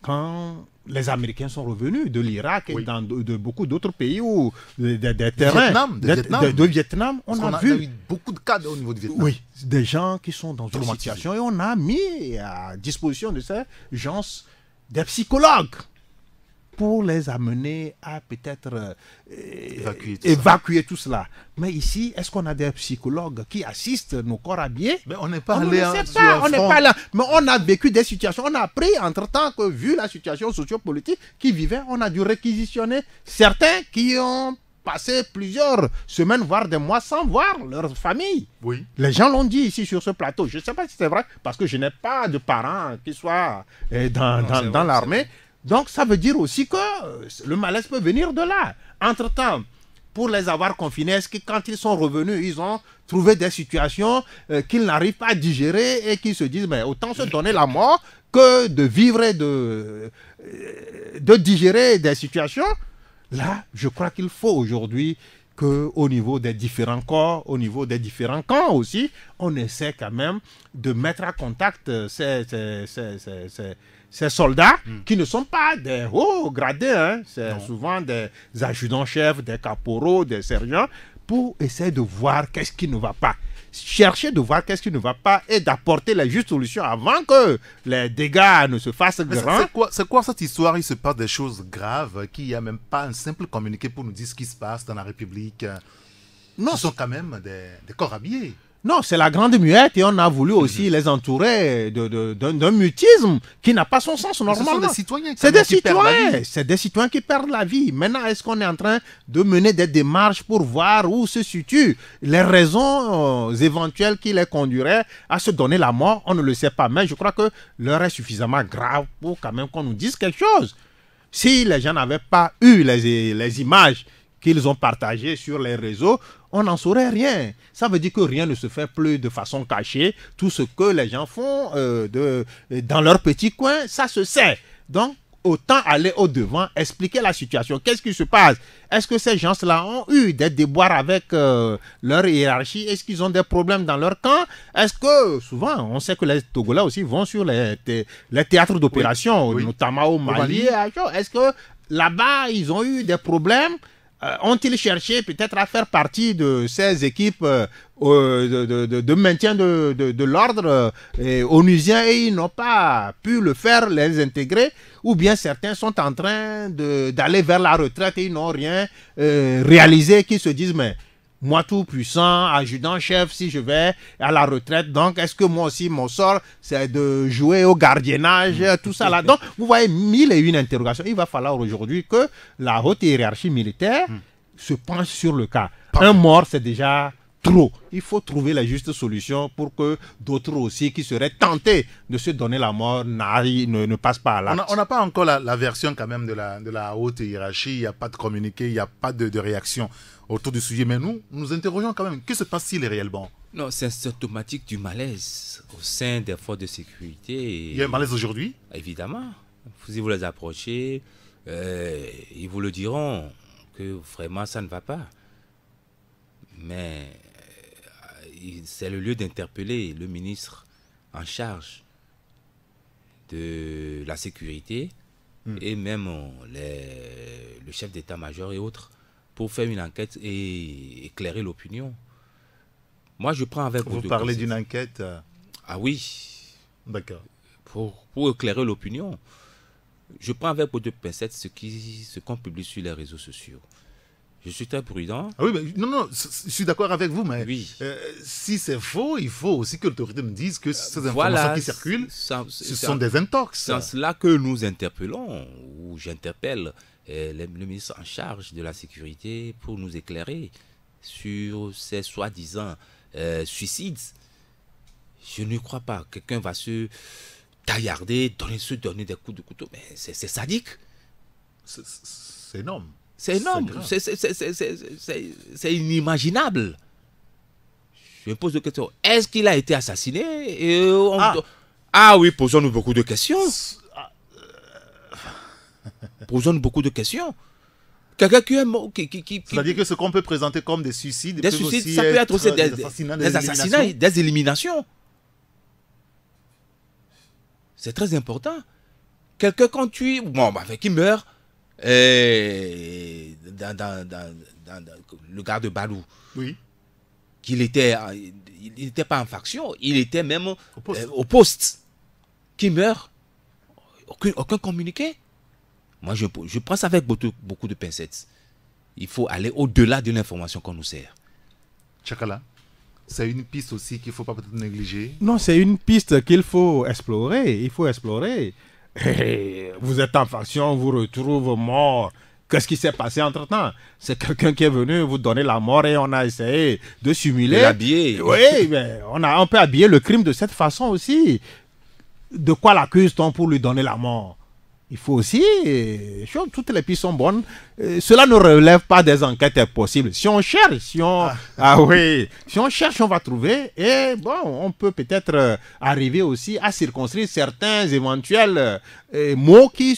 Quand les Américains sont revenus de l'Irak et Oui. de beaucoup d'autres pays où des terrains de Vietnam, on a vu eu beaucoup de cas au niveau du Vietnam. oui, des gens qui sont dans une Traumatisés. situation et on a mis à disposition de ces gens des psychologues pour les amener à peut-être évacuer tout cela. Mais ici, est-ce qu'on a des psychologues qui assistent nos corps habillés? Mais on n'est pas On ne allé sait sur pas, un on n'est front. pas là. Mais on a vécu des situations, on a appris entre-temps que vu la situation sociopolitique qui vivait, on a dû réquisitionner certains qui ont passé plusieurs semaines, voire des mois sans voir leur famille. Oui. Les gens l'ont dit ici sur ce plateau. Je ne sais pas si c'est vrai, parce que je n'ai pas de parents qui soient dans l'armée. Donc ça veut dire aussi que le malaise peut venir de là. Entre-temps, pour les avoir confinés, est-ce que quand ils sont revenus, ils ont trouvé des situations qu'ils n'arrivent pas à digérer et qu'ils se disent, mais autant se donner la mort que de vivre et de digérer des situations. Là, je crois qu'il faut aujourd'hui qu'au niveau des différents corps, au niveau des différents camps aussi, on essaie quand même de mettre à contact ces soldats qui ne sont pas des hauts gradés, hein. C'est souvent des adjudants-chefs, des caporaux, des sergents, pour essayer de voir qu'est-ce qui ne va pas. Chercher de voir qu'est-ce qui ne va pas et d'apporter les justes solutions avant que les dégâts ne se fassent Mais grands. c'est quoi cette histoire? Il se passe des choses graves, qu'il n'y a même pas un simple communiqué pour nous dire ce qui se passe dans la République. Non, Ce sont quand même des corps habillés. non, c'est la grande muette et on a voulu aussi les entourer d'un mutisme qui n'a pas son sens Mais ce sont normalement. des citoyens C'est des qui perdent la vie. citoyens, c'est des citoyens qui perdent la vie. Maintenant, est-ce qu'on est en train de mener des démarches pour voir où se situent les raisons éventuelles qui les conduiraient à se donner la mort? On ne le sait pas, mais je crois que l'heure est suffisamment grave pour quand même qu'on nous dise quelque chose. Si les gens n'avaient pas eu les images qu'ils ont partagées sur les réseaux, on n'en saurait rien. Ça veut dire que rien ne se fait plus de façon cachée. Tout ce que les gens font dans leur petit coin, ça se sait. Donc, autant aller au-devant, expliquer la situation. Qu'est-ce qui se passe? Est-ce que ces gens-là ont eu des déboires avec leur hiérarchie? Est-ce qu'ils ont des problèmes dans leur camp? Est-ce que, souvent, on sait que les Togolais aussi vont sur les théâtres d'opération, Oui. notamment au Mali. Est-ce que là-bas, ils ont eu des problèmes? Ont-ils cherché peut-être à faire partie de ces équipes de maintien de l'ordre onusien et ils n'ont pas pu le faire, les intégrer? Ou bien certains sont en train d'aller vers la retraite et ils n'ont rien réalisé, qui se disent, mais moi tout puissant, adjudant-chef, si je vais à la retraite, donc est-ce que moi aussi mon sort c'est de jouer au gardiennage, tout ça là. Donc vous voyez, mille et une interrogations. Il va falloir aujourd'hui que la haute hiérarchie militaire se penche sur le cas. Un mort c'est déjà trop. Il faut trouver la juste solution pour que d'autres aussi qui seraient tentés de se donner la mort ne passent pas à l'acte. On n'a pas encore la version quand même de la haute hiérarchie. Il n'y a pas de communiqué, il n'y a pas de réaction autour du sujet. Mais nous interrogeons quand même. Que se passe-t-il réellement? Non, c'est symptomatique du malaise au sein des forces de sécurité. Il y a un malaise aujourd'hui? Évidemment. Si vous les approchez, ils vous le diront que vraiment ça ne va pas. Mais c'est le lieu d'interpeller le ministre en charge de la sécurité et même le chef d'état-major et autres pour faire une enquête et éclairer l'opinion. Moi, je prends avec Vous parlez d'une enquête? Ah oui. D'accord. Pour éclairer l'opinion. Je prends avec beaucoup de pincettes ce qu'on publie sur les réseaux sociaux. Je suis très prudent. Ah oui, mais non, je suis d'accord avec vous, mais oui. Si c'est faux, il faut aussi que l'autorité nous dise que ces informations qui circulent, ce sont des intox. C'est en cela que nous interpellons, ou j'interpelle le ministre en charge de la sécurité pour nous éclairer sur ces soi-disant suicides. Je ne crois pas. Quelqu'un va se taillarder, se donner des coups de couteau. Mais c'est sadique. C'est énorme. C'est énorme, c'est inimaginable. Je me pose des questions. Est-ce qu'il a été assassiné? Ah oui, posons-nous beaucoup de questions. Posons-nous beaucoup de questions. Quelqu'un qui est mort, c'est-à-dire que ce qu'on peut présenter comme des suicides, ça peut être aussi des assassinats, des éliminations. C'est très important. quelqu'un qu'on tue, bon, bah, qui meurt, le gars de Balou, Oui. il n'était pas en faction, il était même poste. au poste. Qui meurt, aucun communiqué. Moi, je prends ça avec beaucoup de pincettes. Il faut aller au-delà de l'information qu'on nous sert. Tchakala, c'est une piste aussi qu'il ne faut pas peut-être négliger. Non, c'est une piste qu'il faut explorer. Il faut explorer. Vous êtes en faction, vous retrouvez mort. Qu'est-ce qui s'est passé entre-temps? C'est quelqu'un qui est venu vous donner la mort et on a essayé de simuler. De l'habiller. Oui, mais on peut habiller le crime de cette façon aussi. De quoi l'accuse-t-on pour lui donner la mort? Il faut aussi, toutes les pistes sont bonnes. Cela ne relève pas des enquêtes possibles. Si on cherche, si on cherche, on va trouver. Et bon, on peut peut-être arriver aussi à circonscrire certains éventuels mots qui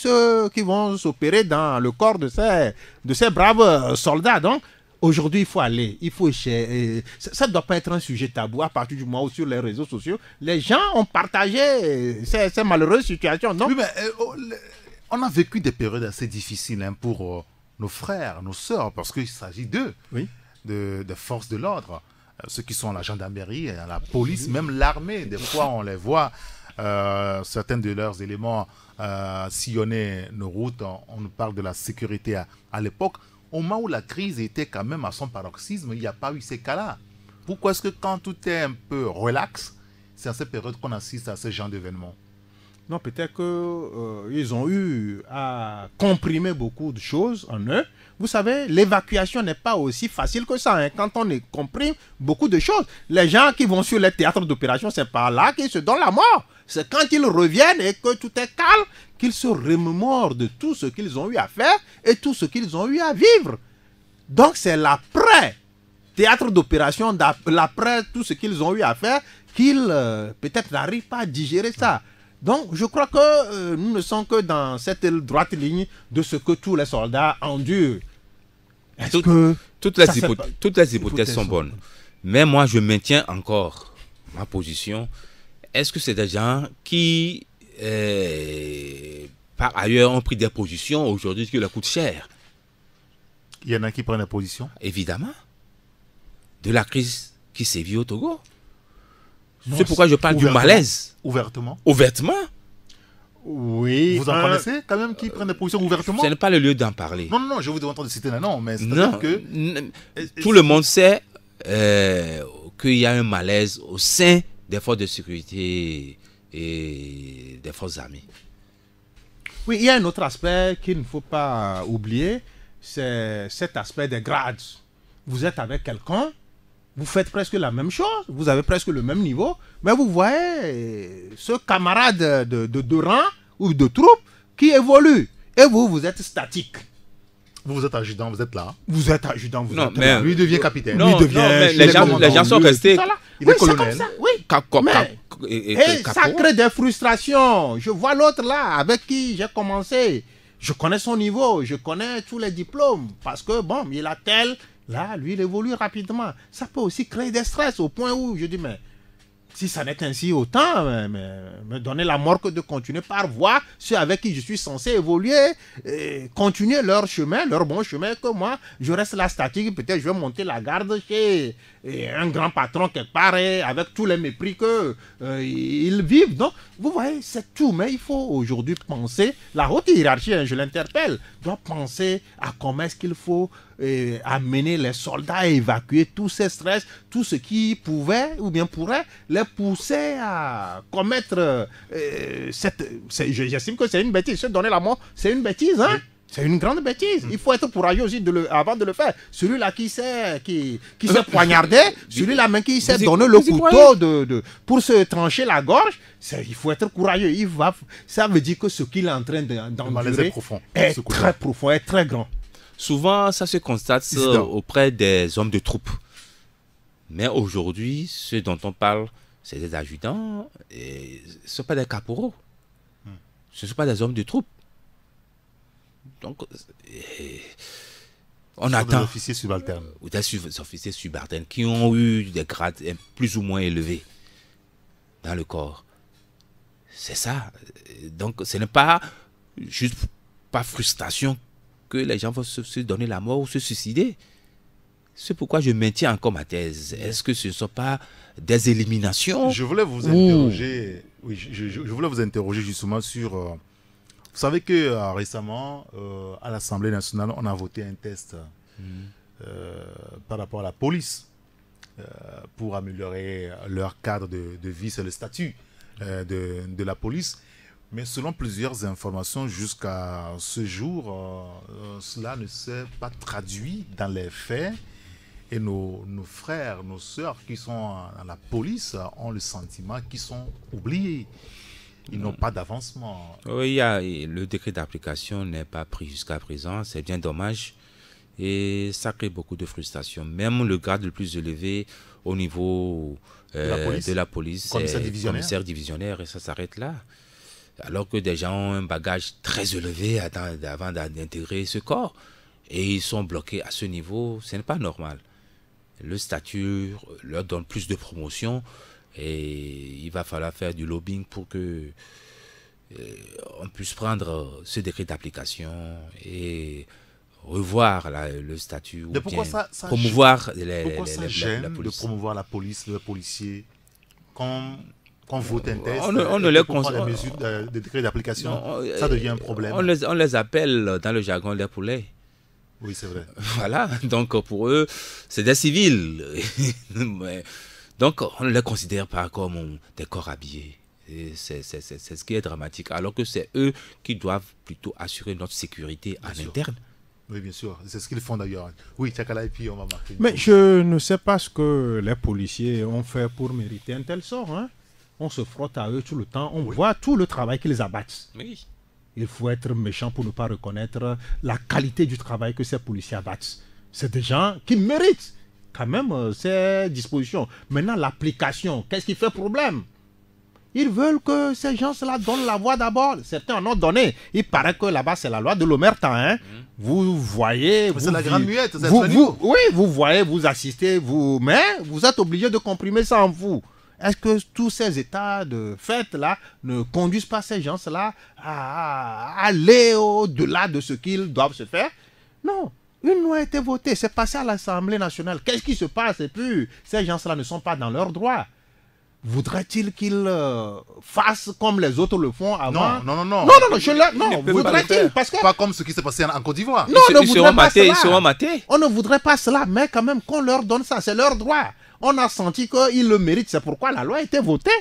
vont s'opérer dans le corps de ces braves soldats. Donc, aujourd'hui, il faut aller, ça ne doit pas être un sujet tabou à partir du moment où sur les réseaux sociaux, les gens ont partagé ces malheureuses situations. Donc, oui, mais on a vécu des périodes assez difficiles pour nos frères, nos sœurs, parce qu'il s'agit d'eux, oui, de forces de l'ordre, ceux qui sont à la gendarmerie, à la police, même l'armée. Des fois, on les voit, certains de leurs éléments sillonner nos routes. On nous parle de la sécurité à l'époque. Au moment où la crise était quand même à son paroxysme, il n'y a pas eu ces cas-là. Pourquoi est-ce que quand tout est un peu relax, c'est à cette période qu'on assiste à ce genre d'événements? Non, peut-être qu'ils ont eu à comprimer beaucoup de choses en eux. Vous savez, l'évacuation n'est pas aussi facile que ça. Hein. Quand on comprime beaucoup de choses, les gens qui vont sur les théâtres d'opération, c'est par là qu'ils se donnent la mort. C'est quand ils reviennent et que tout est calme qu'ils se remémorent de tout ce qu'ils ont eu à faire et tout ce qu'ils ont eu à vivre. Donc c'est l'après théâtre d'opération, l'après tout ce qu'ils ont eu à faire, qu'ils peut-être n'arrivent pas à digérer ça. Donc je crois que nous ne sommes que dans cette droite ligne de ce que tous les soldats endurent. Toutes les hypothèses sont bonnes. Mais moi je maintiens encore ma position. Est-ce que c'est des gens qui, par ailleurs, ont pris des positions aujourd'hui qui leur coûtent cher? Il y en a qui prennent des positions? Évidemment. De la crise qui sévit au Togo. C'est pourquoi je parle du malaise. Ouvertement? Ouvertement? Oui. Vous en connaissez quand même qui prennent des positions ouvertement? Ce n'est pas le lieu d'en parler. Non, je vous demande de citer un nom, mais c'est-à-dire que... Tout le monde sait qu'il y a un malaise au sein des forces de sécurité et des forces armées. Oui, il y a un autre aspect qu'il ne faut pas oublier, c'est cet aspect des grades. Vous êtes avec quelqu'un, vous faites presque la même chose, vous avez presque le même niveau, mais vous voyez ce camarade de rang ou de troupe qui évolue. Et vous êtes statique. Vous êtes adjudant, vous êtes là. Vous êtes adjudant, vous êtes là. là. Lui devient capitaine. Non, mais les gens sont restés... Il est colonel. Et ça crée des frustrations. Je vois l'autre là, avec qui j'ai commencé. Je connais son niveau, je connais tous les diplômes. Parce que, bon, il a tel... Là, lui, il évolue rapidement. Ça peut aussi créer des stress au point où je dis, mais si ça n'est ainsi, autant me donner la mort que de continuer par voir ceux avec qui je suis censé évoluer, et continuer leur chemin, leur bon chemin, que moi, je reste là statique. Peut-être je vais monter la garde chez un grand patron quelque part, et avec tous les mépris qu'ils vivent. Donc, vous voyez, c'est tout. Mais il faut aujourd'hui penser, la haute hiérarchie, je l'interpelle, doit penser à comment est-ce qu'il faut amener les soldats à évacuer tous ces stress, tout ce qui pouvait ou bien pourrait les pousser à commettre j'estime que c'est une bêtise. Se donner la mort, c'est une bêtise, hein? Oui. C'est une grande bêtise. Il faut être courageux aussi avant de le faire. Celui-là qui s'est poignardé, celui-là même qui s'est donné le couteau pour se trancher la gorge, il faut être courageux. Ça veut dire que ce qu'il est en train d'endurer est très profond, est très grand. Souvent, ça se constate auprès des hommes de troupe. Mais aujourd'hui, ceux dont on parle, c'est des adjudants, et ce ne sont pas des caporaux. Ce ne sont pas des hommes de troupe. Donc, on attend. Des officiers subalternes. Ou des officiers subalternes qui ont eu des grades plus ou moins élevés dans le corps. C'est ça. Donc, ce n'est pas juste par frustration que les gens vont se donner la mort ou se suicider. C'est pourquoi je maintiens encore ma thèse. Est-ce que ce ne sont pas des éliminations? Je voulais vous interroger, oui, je voulais vous interroger justement sur... vous savez que récemment, à l'Assemblée nationale, on a voté un test par rapport à la police pour améliorer leur cadre de vie, c'est le statut de la police. Mais selon plusieurs informations, jusqu'à ce jour, cela ne s'est pas traduit dans les faits. Et nos frères, nos sœurs qui sont dans la police ont le sentiment qu'ils sont oubliés. Ils n'ont pas d'avancement. Oui, le décret d'application n'est pas pris jusqu'à présent. C'est bien dommage. Et ça crée beaucoup de frustration. Même le grade le plus élevé au niveau de la police, commissaire divisionnaire, et ça s'arrête là. Alors que des gens ont un bagage très élevé avant d'intégrer ce corps. Et ils sont bloqués à ce niveau. Ce n'est pas normal. Le statut leur donne plus de promotion et il va falloir faire du lobbying pour que on puisse prendre ce décret d'application et revoir le statut ou pourquoi bien ça promouvoir pourquoi ça gêne la police. De promouvoir la police, le policier quand vote un test, on ne les prend des mesures de décret d'application, ça devient un problème. On les appelle dans le jargon les poulets. Oui, c'est vrai. Voilà, donc pour eux, c'est des civils. Donc on ne les considère pas comme des corps habillés. C'est ce qui est dramatique. Alors que c'est eux qui doivent plutôt assurer notre sécurité en interne. Oui, bien sûr. C'est ce qu'ils font d'ailleurs. Oui, Tchakala, et puis on va marquer. Mais je ne sais pas ce que les policiers ont fait pour mériter un tel sort. Hein. On se frotte à eux tout le temps. On voit tout le travail qu'ils abattent. Oui. Il faut être méchant pour ne pas reconnaître la qualité du travail que ces policiers abattent. C'est des gens qui méritent quand même ces dispositions. Maintenant, l'application, qu'est-ce qui fait problème? Ils veulent que ces gens-là donnent la voix d'abord. Certains en ont donné. Il paraît que là-bas, c'est la loi de l'omerta. Hein? Vous voyez... C'est la grande muette. Oui, vous voyez, vous assistez, mais vous êtes obligé de comprimer ça en vous. Est-ce que tous ces états de fait-là ne conduisent pas ces gens-là à aller au-delà de ce qu'ils doivent se faire? Non. Une loi a été votée, c'est passé à l'Assemblée nationale. Qu'est-ce qui se passe? Et puis, ces gens-là ne sont pas dans leurs droits. Voudrait-il qu'ils fassent comme les autres le font avant? Non. Non, voudrait-il parce que... Pas comme ce qui s'est passé en Côte d'Ivoire. Non, on ne voudrait pas cela. Ils seront matés. On ne voudrait pas cela, mais quand même qu'on leur donne ça, c'est leur droit. On a senti qu'ils le méritent, c'est pourquoi la loi a été votée.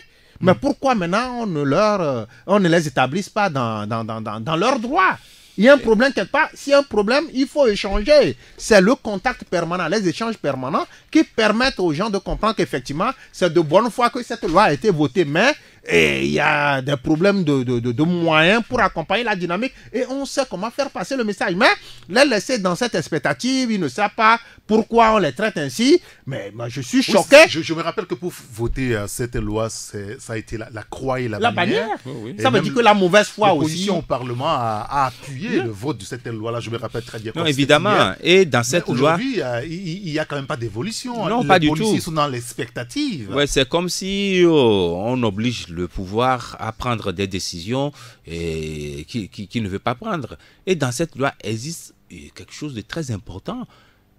Mais pourquoi maintenant on ne les établisse pas dans leurs droits? Il y a un problème quelque part. S'il y a un problème, il faut échanger. C'est le contact permanent, les échanges permanents qui permettent aux gens de comprendre qu'effectivement, c'est de bonne foi que cette loi a été votée. Mais il y a des problèmes de moyens pour accompagner la dynamique. Et on sait comment faire passer le message. Mais les laisser dans cette expectative, ils ne savent pas pourquoi on les traite ainsi. Mais moi, je suis choqué. Oui, je me rappelle que pour voter cette loi, ça a été la croix et la bannière. Oui. Ça veut dire que la mauvaise foi aussi. L'opposition au Parlement a appuyé le vote de cette loi-là. Je me rappelle très bien. Non, évidemment. Et dans cette loi... Aujourd'hui, il n'y a quand même pas d'évolution. Non, pas du tout. Les policiers sont dans l'expectative. Ouais, c'est comme si on oblige le pouvoir à prendre des décisions qu'il ne veut pas prendre. Et dans cette loi existe quelque chose de très important.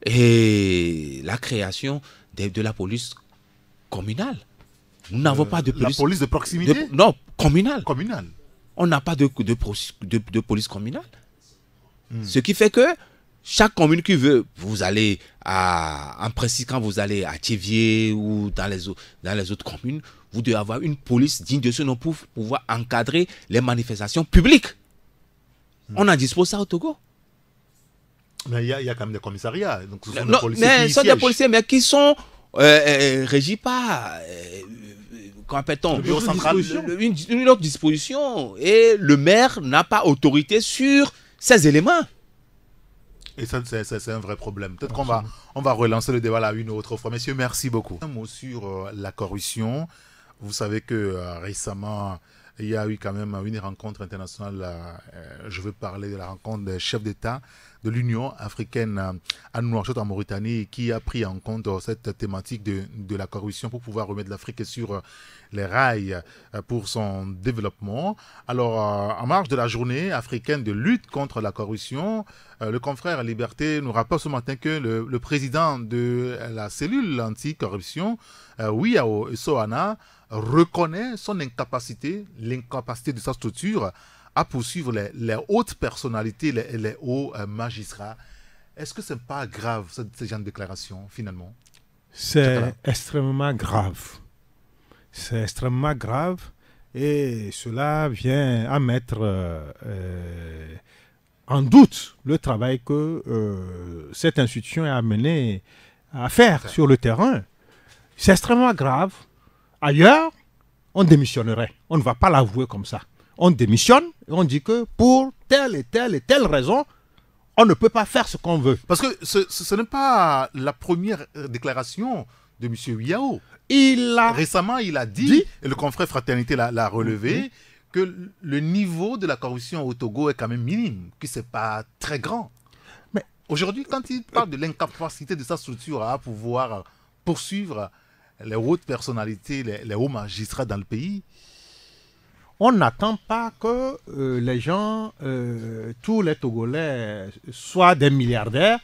Et la création de la police communale. Nous n'avons pas de police... La police de proximité? Non, communale. Communale. On n'a pas de police communale. Ce qui fait que chaque commune qui veut, vous allez en principe, quand vous allez à Thiévier ou dans les autres communes, vous devez avoir une police digne de ce nom pour pouvoir encadrer les manifestations publiques. On en dispose ça au Togo. Mais il y a quand même des commissariats. Donc ce sont des policiers mais qui sont des policiers, mais qui sont régis par... Comment appelle-t-on? Une autre disposition. Et le maire n'a pas autorité sur ces éléments. Et ça, c'est un vrai problème. Peut-être qu'on va relancer le débat là une autre fois. Messieurs, merci beaucoup. Un mot sur la corruption. Vous savez que récemment, il y a eu quand même une rencontre internationale. Je veux parler de la rencontre des chefs d'État de l'Union africaine à Nouakchott en Mauritanie qui a pris en compte cette thématique de la corruption pour pouvoir remettre l'Afrique sur les rails pour son développement. Alors, en marge de la journée africaine de lutte contre la corruption, le confrère Liberté nous rappelle ce matin que le président de la cellule anti-corruption, Wiao Soana, reconnaît son incapacité, l'incapacité de sa structure à poursuivre les hautes personnalités, les hauts magistrats. Est-ce que ce n'est pas grave, ce genre de déclaration, finalement? C'est extrêmement grave. C'est extrêmement grave et cela vient à mettre en doute le travail que cette institution est amenée à faire sur le terrain. C'est extrêmement grave. Ailleurs, on démissionnerait. On ne va pas l'avouer comme ça. On démissionne et on dit que pour telle et telle raison, on ne peut pas faire ce qu'on veut. Parce que ce n'est pas la première déclaration de M. Wiao. Récemment, il a dit, et le confrère Fraternité l'a relevé, que le niveau de la corruption au Togo est quand même minime, que ce n'est pas très grand. Mais aujourd'hui, quand il parle de l'incapacité de sa structure à pouvoir poursuivre les hautes personnalités, les hauts magistrats dans le pays, on n'attend pas que les gens, tous les Togolais, soient des milliardaires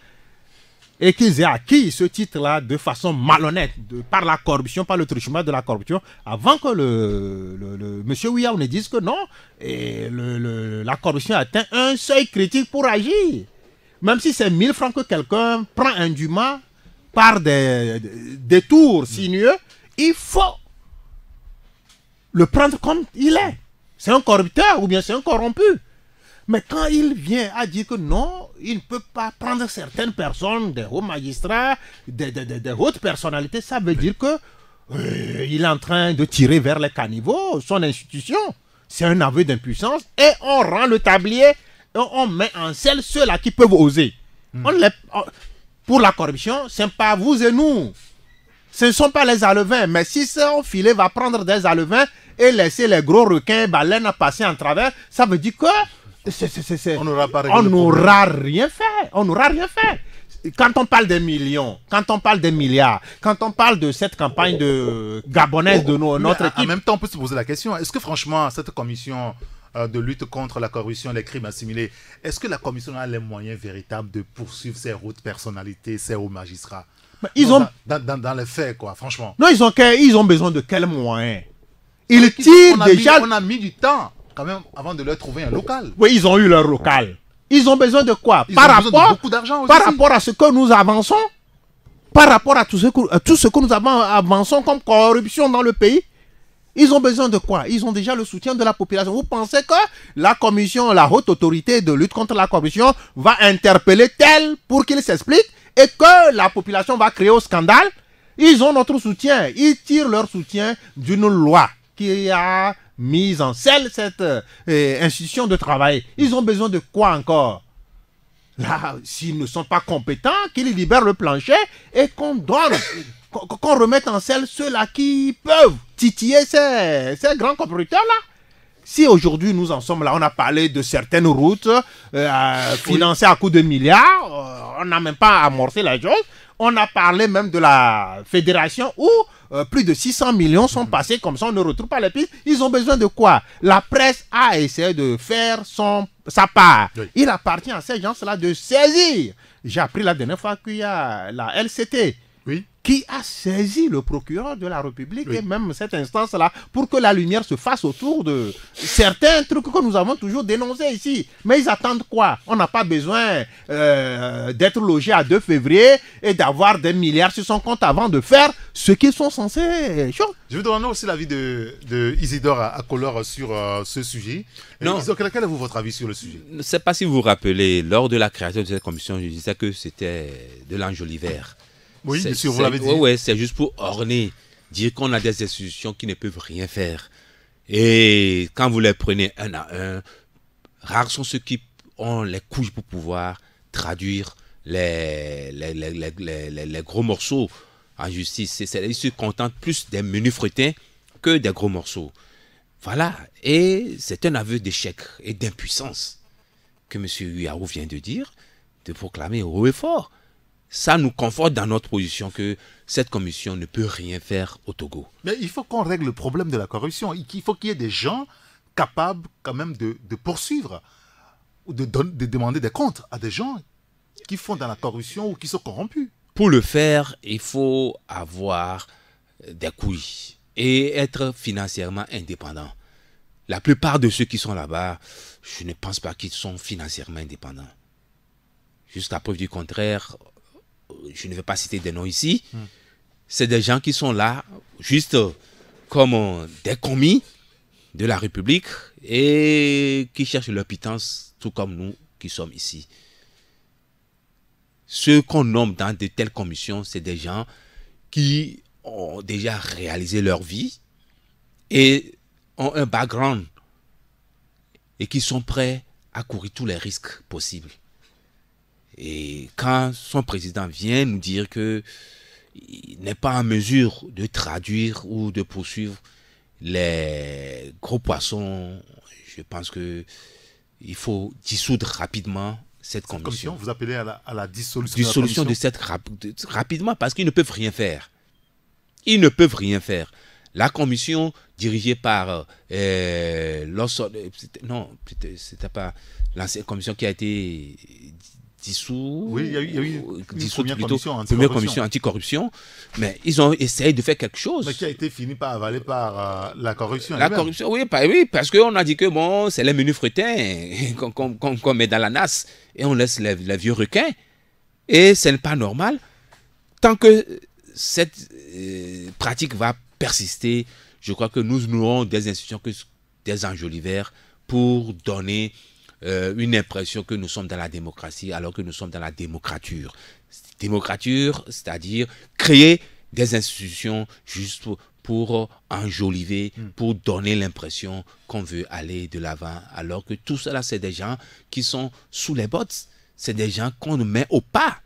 et qu'ils aient acquis ce titre-là de façon malhonnête, par la corruption, par le truchement de la corruption, avant que M. Wiao ne dise que non, et la corruption atteint un seuil critique pour agir. Même si c'est 1000 francs que quelqu'un prend indûment par des tours sinueux, il faut le prendre comme il est. C'est un corrupteur ou bien c'est un corrompu. Mais quand il vient à dire que non, il ne peut pas prendre certaines personnes, des hauts magistrats, des hautes personnalités, ça veut dire que il est en train de tirer vers les caniveaux son institution. C'est un aveu d'impuissance et on rend le tablier et on met en selle ceux-là qui peuvent oser. Pour la corruption, ce n'est pas vous et nous. Ce ne sont pas les alevins, mais si son filet va prendre des alevins et laisser les gros requins, baleines passer en travers, ça veut dire que on n'aura rien fait. On n'aura rien fait. Quand on parle des millions, quand on parle des milliards, quand on parle de cette campagne de gabonaise de notre équipe... En même temps, on peut se poser la question, est-ce que franchement, cette commission de lutte contre la corruption et les crimes assimilés, est-ce que la commission a les moyens véritables de poursuivre ces hautes personnalités, ces hauts magistrats? Dans les faits, quoi, franchement. Non, ils ont besoin de quels moyens? Ils tirent déjà... On a mis du temps, quand même, avant de leur trouver un local. Oui, ils ont eu leur local. Ils ont besoin de quoi? Par beaucoup d'argent aussi. Par rapport à ce que nous avançons, par rapport à tout ce que nous avançons comme corruption dans le pays, ils ont besoin de quoi? Ils ont déjà le soutien de la population. Vous pensez que la commission, la haute autorité de lutte contre la corruption va interpeller tel pour qu'il s'explique et que la population va créer au scandale? Ils ont notre soutien. Ils tirent leur soutien d'une loi qui a mis en selle cette institution de travail. Ils ont besoin de quoi encore? Là, s'ils ne sont pas compétents, qu'ils libèrent le plancher et qu'on donne, qu'on remette en selle ceux-là qui peuvent titiller ces grands corrupteurs-là. Si aujourd'hui nous en sommes là, on a parlé de certaines routes financées à coups de milliards, on n'a même pas amorcé la chose. On a parlé même de la fédération où plus de 600 millions sont passés comme ça, on ne retrouve pas les pistes. Ils ont besoin de quoi? La presse a essayé de faire sa part. Oui. Il appartient à ces gens-là de saisir. J'ai appris la dernière fois qu'il y a la LCT qui a saisi le procureur de la République et même cette instance-là pour que la lumière se fasse autour de certains trucs que nous avons toujours dénoncés ici. Mais ils attendent quoi? On n'a pas besoin d'être logé à 2 février et d'avoir des milliards sur son compte avant de faire ce qu'ils sont censés. Je vais demander aussi l'avis de Isidore Akolor sur ce sujet. Non. Isidore, quel est votre avis sur le sujet? Je ne sais pas si vous vous rappelez, lors de la création de cette commission, je disais que c'était de l'enjolivère. Oui, bien sûr, vous l'avez dit. Oui, c'est juste pour orner, dire qu'on a des institutions qui ne peuvent rien faire. Et quand vous les prenez un à un, rares sont ceux qui ont les couilles pour pouvoir traduire les gros morceaux en justice. Ils se contentent plus des menus fretins que des gros morceaux. Voilà. Et c'est un aveu d'échec et d'impuissance que M. Wiao vient de dire. de proclamer haut et fort. Ça nous conforte dans notre position que cette commission ne peut rien faire au Togo. Mais il faut qu'on règle le problème de la corruption. Il faut qu'il y ait des gens capables quand même de poursuivre ou de demander des comptes à des gens qui font dans la corruption ou qui sont corrompus. Pour le faire, il faut avoir des couilles et être financièrement indépendant. La plupart de ceux qui sont là-bas, je ne pense pas qu'ils sont financièrement indépendants. Jusqu'à preuve du contraire, je ne vais pas citer des noms ici, c'est des gens qui sont là juste comme des commis de la République et qui cherchent leur pitance, tout comme nous qui sommes ici. Ceux qu'on nomme dans de telles commissions, c'est des gens qui ont déjà réalisé leur vie et ont un background et qui sont prêts à courir tous les risques possibles. Et quand son président vient nous dire qu'il n'est pas en mesure de traduire ou de poursuivre les gros poissons, je pense qu'il faut dissoudre rapidement cette commission. Vous appelez à la dissolution de cette rapidement, parce qu'ils ne peuvent rien faire. Ils ne peuvent rien faire. La commission dirigée par c'était pas l'ancienne commission qui a été dissoute. Oui, il y a eu une première commission anticorruption, mais ils ont essayé de faire quelque chose. Mais qui a été fini par avaler par la corruption. La corruption, oui, parce qu'on a dit que bon, c'est les menus frétins qu'on met dans la nasse et on laisse les vieux requins. Et ce n'est pas normal. Tant que cette pratique va persister, je crois que nous aurons des institutions, des enjoliveurs pour donner une impression que nous sommes dans la démocratie alors que nous sommes dans la démocrature. Démocrature, c'est-à-dire créer des institutions juste pour enjoliver, pour donner l'impression qu'on veut aller de l'avant, alors que tout cela, c'est des gens qui sont sous les bottes, c'est des gens qu'on met au pas.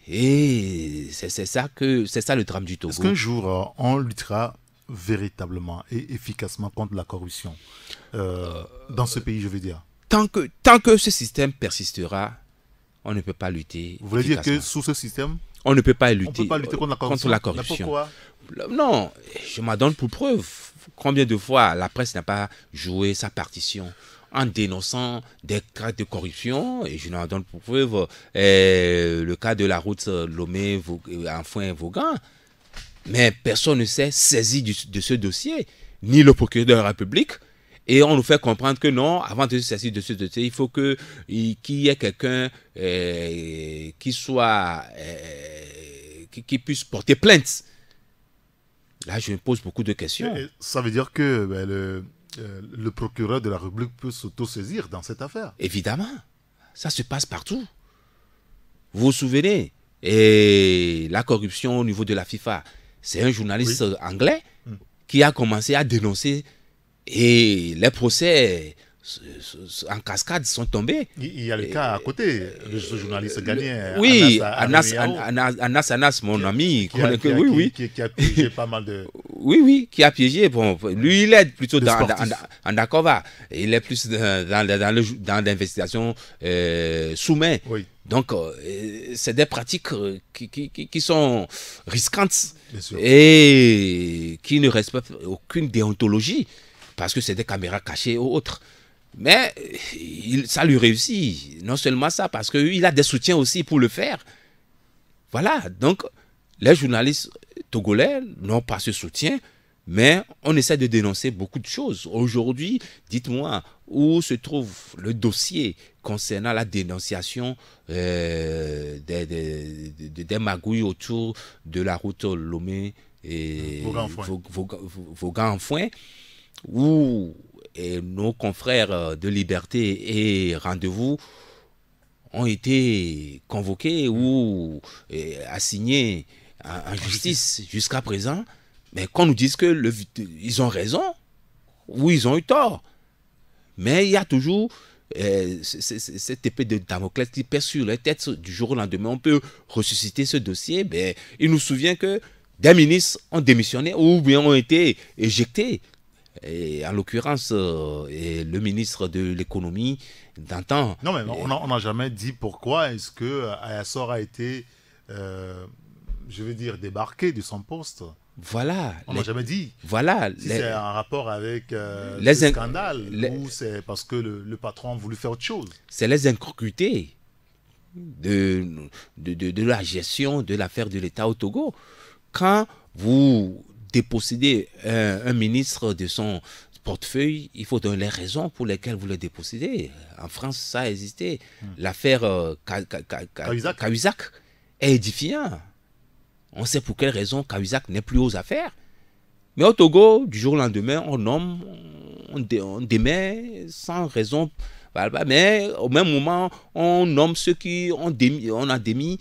Et c'est ça le drame du Togo. Est-ce qu'un jour, on luttera véritablement et efficacement contre la corruption dans ce pays, je veux dire? Tant que ce système persistera, on ne peut pas lutter. Vous voulez dire que sous ce système, on ne peut pas lutter, on peut pas lutter contre la corruption? Pourquoi? Non, je m'en donne pour preuve. Combien de fois la presse n'a pas joué sa partition en dénonçant des cas de corruption, et je n'en donne pour preuve le cas de la route Lomé-Anfoin-Vaughan. Mais personne ne s'est saisi de ce dossier, ni le procureur de la République. Et on nous fait comprendre que non, avant de se saisir de ce dossier, il faut qu'il y ait quelqu'un qui puisse porter plainte. Là, je me pose beaucoup de questions. Et ça veut dire que le procureur de la République peut s'auto-saisir dans cette affaire? Évidemment. Ça se passe partout. Vous vous souvenez, et la corruption au niveau de la FIFA, c'est un journaliste anglais qui a commencé à dénoncer. Et les procès en cascade sont tombés. Il y a le cas à côté, ce journaliste ghanéen. Oui, Anas, mon ami. Qui a piégé pas mal de... Oui, qui a piégé. Bon, lui, il est plutôt en Akova. Il est plus dans l'investigation sous-main. Oui. Donc, c'est des pratiques qui sont risquantes et qui ne respectent aucune déontologie. Parce que c'est des caméras cachées ou autres. Mais ça lui réussit. Non seulement ça, parce qu'il a des soutiens aussi pour le faire. Voilà, donc les journalistes togolais n'ont pas ce soutien, mais on essaie de dénoncer beaucoup de choses. Aujourd'hui, dites-moi, où se trouve le dossier concernant la dénonciation des magouilles autour de la route Lomé et Vaughan-Anfoin, où nos confrères de Liberté et Rendez-vous ont été convoqués ou assignés en justice jusqu'à présent, mais qu'on nous dise que ils ont raison ou ils ont eu tort. Mais il y a toujours cette épée de Damoclès qui pèse sur la tête du jour au lendemain. On peut ressusciter ce dossier. Mais il nous souvient que des ministres ont démissionné ou bien ont été éjectés. et en l'occurrence et le ministre de l'économie d'antan. Non, mais on n'a jamais dit pourquoi est-ce que Ayassor a été, je veux dire, débarqué de son poste. Voilà. On n'a jamais dit. Voilà. Si c'est un rapport avec les ce scandale ou c'est parce que le patron a voulu faire autre chose. C'est les incongruités de la gestion de l'affaire de l'État au Togo. Quand vous dépossédez un ministre de son portefeuille, il faut donner les raisons pour lesquelles vous le dépossédez. En France, ça a existé. L'affaire Cahuzac est édifiant. On sait pour quelle raison Cahuzac n'est plus aux affaires. Mais au Togo, du jour au lendemain, on nomme, on démet sans raison. Mais au même moment, on nomme ceux qui ont démis,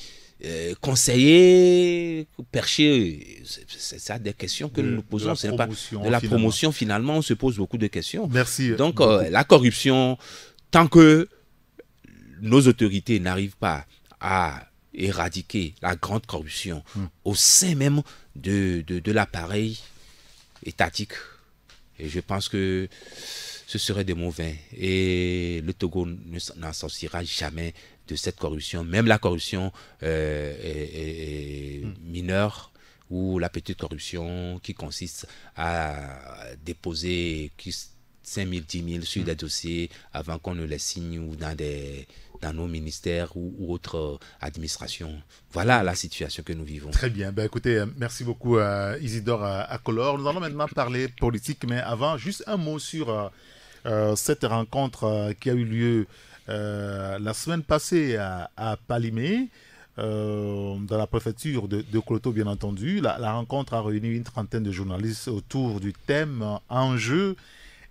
conseillers, perchés. C'est ça des questions que nous nous posons. Ce n'est pas de la promotion, finalement, on se pose beaucoup de questions. Merci. Donc, la corruption, tant que nos autorités n'arrivent pas à éradiquer la grande corruption au sein même de l'appareil étatique, et je pense que ce serait des mauvais. Et le Togo n'en sortira jamais de cette corruption, même la corruption mineure ou la petite corruption qui consiste à déposer 5 000, 10 000 sur des dossiers avant qu'on ne les signe ou dans nos ministères ou autres administrations. Voilà la situation que nous vivons. Très bien. Ben, écoutez, merci beaucoup Isidore Akolor. Nous allons maintenant parler politique, mais avant, juste un mot sur cette rencontre qui a eu lieu la semaine passée à Palimé, dans la préfecture de Kloto, bien entendu. La rencontre a réuni une trentaine de journalistes autour du thème « Enjeux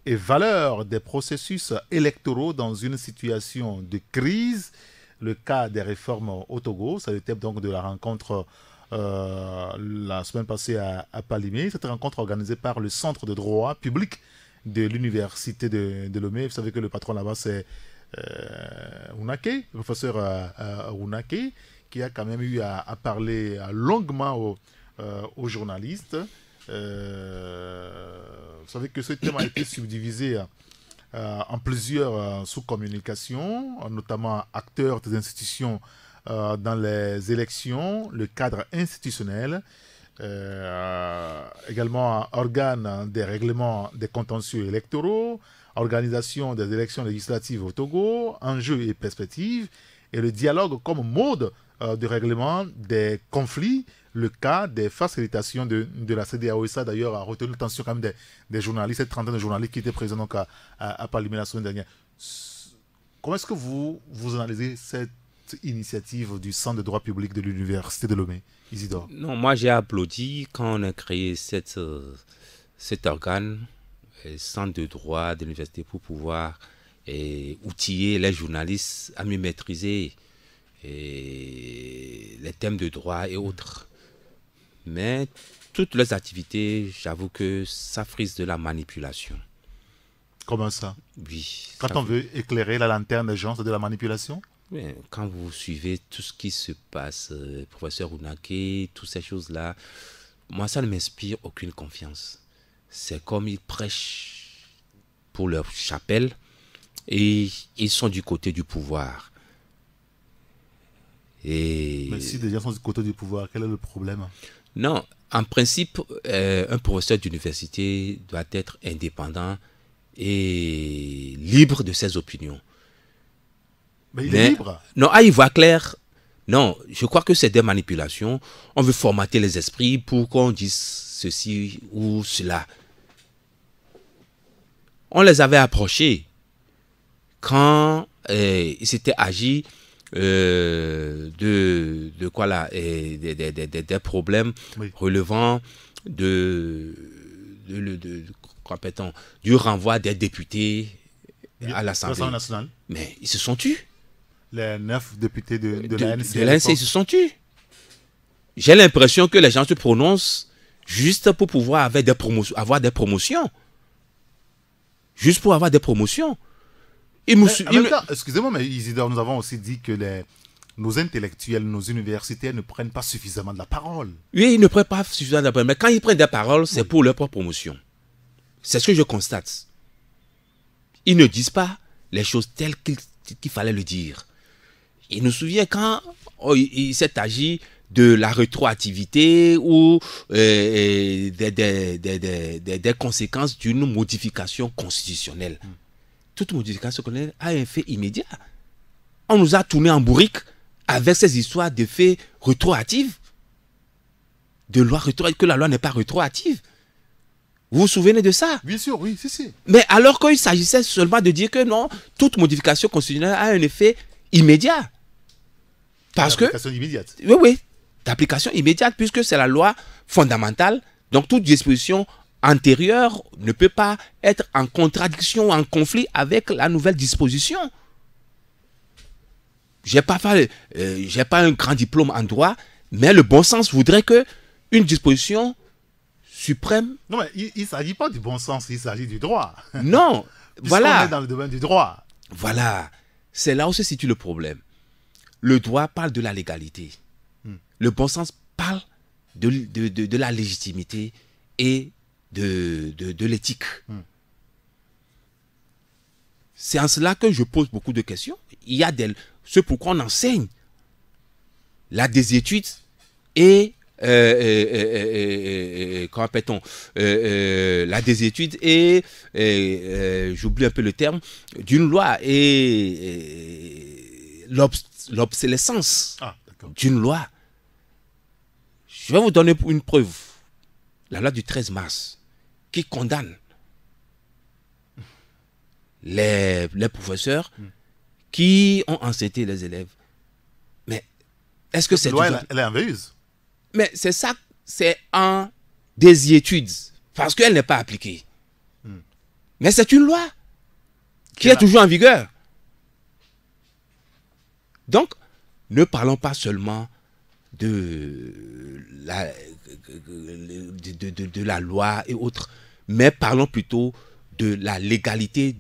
et valeurs des processus électoraux dans une situation de crise, le cas des réformes au Togo ». C'est le thème donc de la rencontre la semaine passée à Palimé. Cette rencontre organisée par le Centre de droit public de l'Université de Lomé. Vous savez que le patron là-bas, c'est Ounake, le professeur Ounake, qui a quand même eu à parler longuement aux journalistes. Vous savez que ce thème a été subdivisé en plusieurs sous-communications, notamment acteurs des institutions dans les élections, le cadre institutionnel, également organes des règlements des contentieux électoraux, organisation des élections législatives au Togo, enjeux et perspectives, et le dialogue comme mode de règlement des conflits, le cas des facilitations de la CEDEAO. Et ça, d'ailleurs, a retenu l'attention quand même des journalistes, cette trentaine de journalistes qui étaient présents donc à Palimé la semaine dernière. Comment est-ce que vous analysez cette initiative du Centre de droit public de l'Université de Lomé, Isidore? Non, moi j'ai applaudi quand on a créé cet organe, Centre de droit de l'Université, pour pouvoir outiller les journalistes à mieux maîtriser les thèmes de droit et autres. Mais toutes les activités, j'avoue que ça frise de la manipulation. Comment ça? Oui. Quand on veut éclairer la lanterne des gens, c'est de la manipulation? Mais quand vous suivez tout ce qui se passe, professeur Ounake, toutes ces choses-là, moi ça ne m'inspire aucune confiance. C'est comme ils prêchent pour leur chapelle et ils sont du côté du pouvoir. Mais si des gens sont du côté du pouvoir, quel est le problème? Non, en principe, un professeur d'université doit être indépendant et libre de ses opinions. Mais il est libre. Non, à y voir clair, non, je crois que c'est des manipulations. On veut formater les esprits pour qu'on dise ceci ou cela. On les avait approchés quand il s'était agi de quoi là, des problèmes relevant du renvoi des députés à l'Assemblée nationale. Mais ils se sont tus. Les 9 députés de l'ANC. De l'ANC, ils se sont tus. J'ai l'impression que les gens se prononcent juste pour pouvoir avoir des promotions. Juste pour avoir des promotions. Excusez-moi, mais Isidore, nous avons aussi dit que nos intellectuels, nos universitaires ne prennent pas suffisamment de la parole. Oui, ils ne prennent pas suffisamment de la parole. Mais quand ils prennent des paroles, c'est pour leur propre promotion. C'est ce que je constate. Ils ne disent pas les choses telles qu'il fallait le dire. Il nous souvient quand il s'est agi de la rétroactivité ou des conséquences d'une modification constitutionnelle. Toute modification constitutionnelle a un effet immédiat. On nous a tourné en bourrique avec ces histoires d'effets rétroactifs, de loi rétroactive, que la loi n'est pas rétroactive. Vous vous souvenez de ça? Bien sûr, oui, si. Mais alors qu'il s'agissait seulement de dire que non, toute modification constitutionnelle a un effet immédiat. Parce que... D'application immédiate. Oui, d'application immédiate, puisque c'est la loi fondamentale. Donc toute disposition antérieure ne peut pas être en contradiction, en conflit avec la nouvelle disposition. J'ai pas un grand diplôme en droit, mais le bon sens voudrait que une disposition suprême... Non, mais il ne s'agit pas du bon sens, il s'agit du droit. Non, voilà. On est dans le domaine du droit. Voilà. C'est là où se situe le problème. Le droit parle de la légalité. Le bon sens parle de la légitimité et de l'éthique. C'est en cela que je pose beaucoup de questions. Il y a ce pourquoi on enseigne la désétude et comment appelle-t-on la désétude et j'oublie un peu le terme d'une loi et l'obsolescence d'une loi. Je vais vous donner une preuve. La loi du 13 mars qui condamne les professeurs qui ont enceinté les élèves. Mais est-ce que cette loi, elle est enveilleuse? Mais c'est ça, c'est en désétude, parce qu'elle n'est pas appliquée. Mais c'est une loi qui est toujours en vigueur. Donc, ne parlons pas seulement de la loi et autres, mais parlons plutôt de la légalité,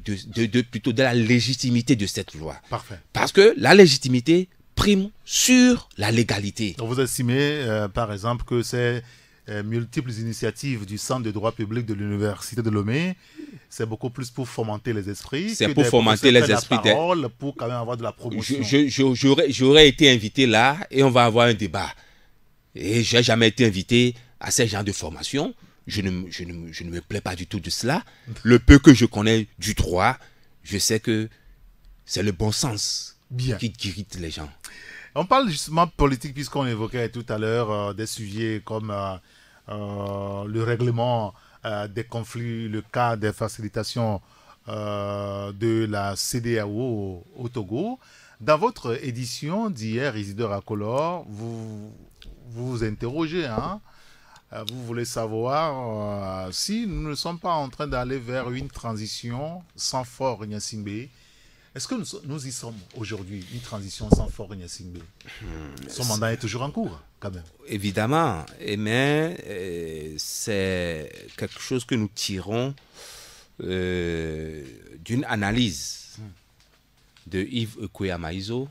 plutôt de la légitimité de cette loi. Parfait. Parce que la légitimité prime sur la légalité. Donc vous estimez, par exemple, que ces multiples initiatives du Centre de droit public de l'Université de Lomé, c'est beaucoup plus pour fomenter les esprits. C'est pour fomenter les esprits. Pour quand même avoir de la promotion. J'aurais été invité là et on va avoir un débat. Et je n'ai jamais été invité à ce genre de formation. Je ne me plais pas du tout de cela. Le peu que je connais du droit, je sais que c'est le bon sens qui irrite les gens. On parle justement politique puisqu'on évoquait tout à l'heure des sujets comme le règlement des conflits, le cas des facilitations de la CEDEAO au Togo. Dans votre édition d'hier, Isidore Akolor, vous vous interrogez, hein? Vous voulez savoir si nous ne sommes pas en train d'aller vers une transition sans Faure Gnassingbé. Est-ce que nous y sommes aujourd'hui, une transition sans Faure Gnassingbé? Son mandat est toujours en cours, quand même. Évidemment, mais c'est quelque chose que nous tirons d'une analyse de Yves Ekwe-Amaizo,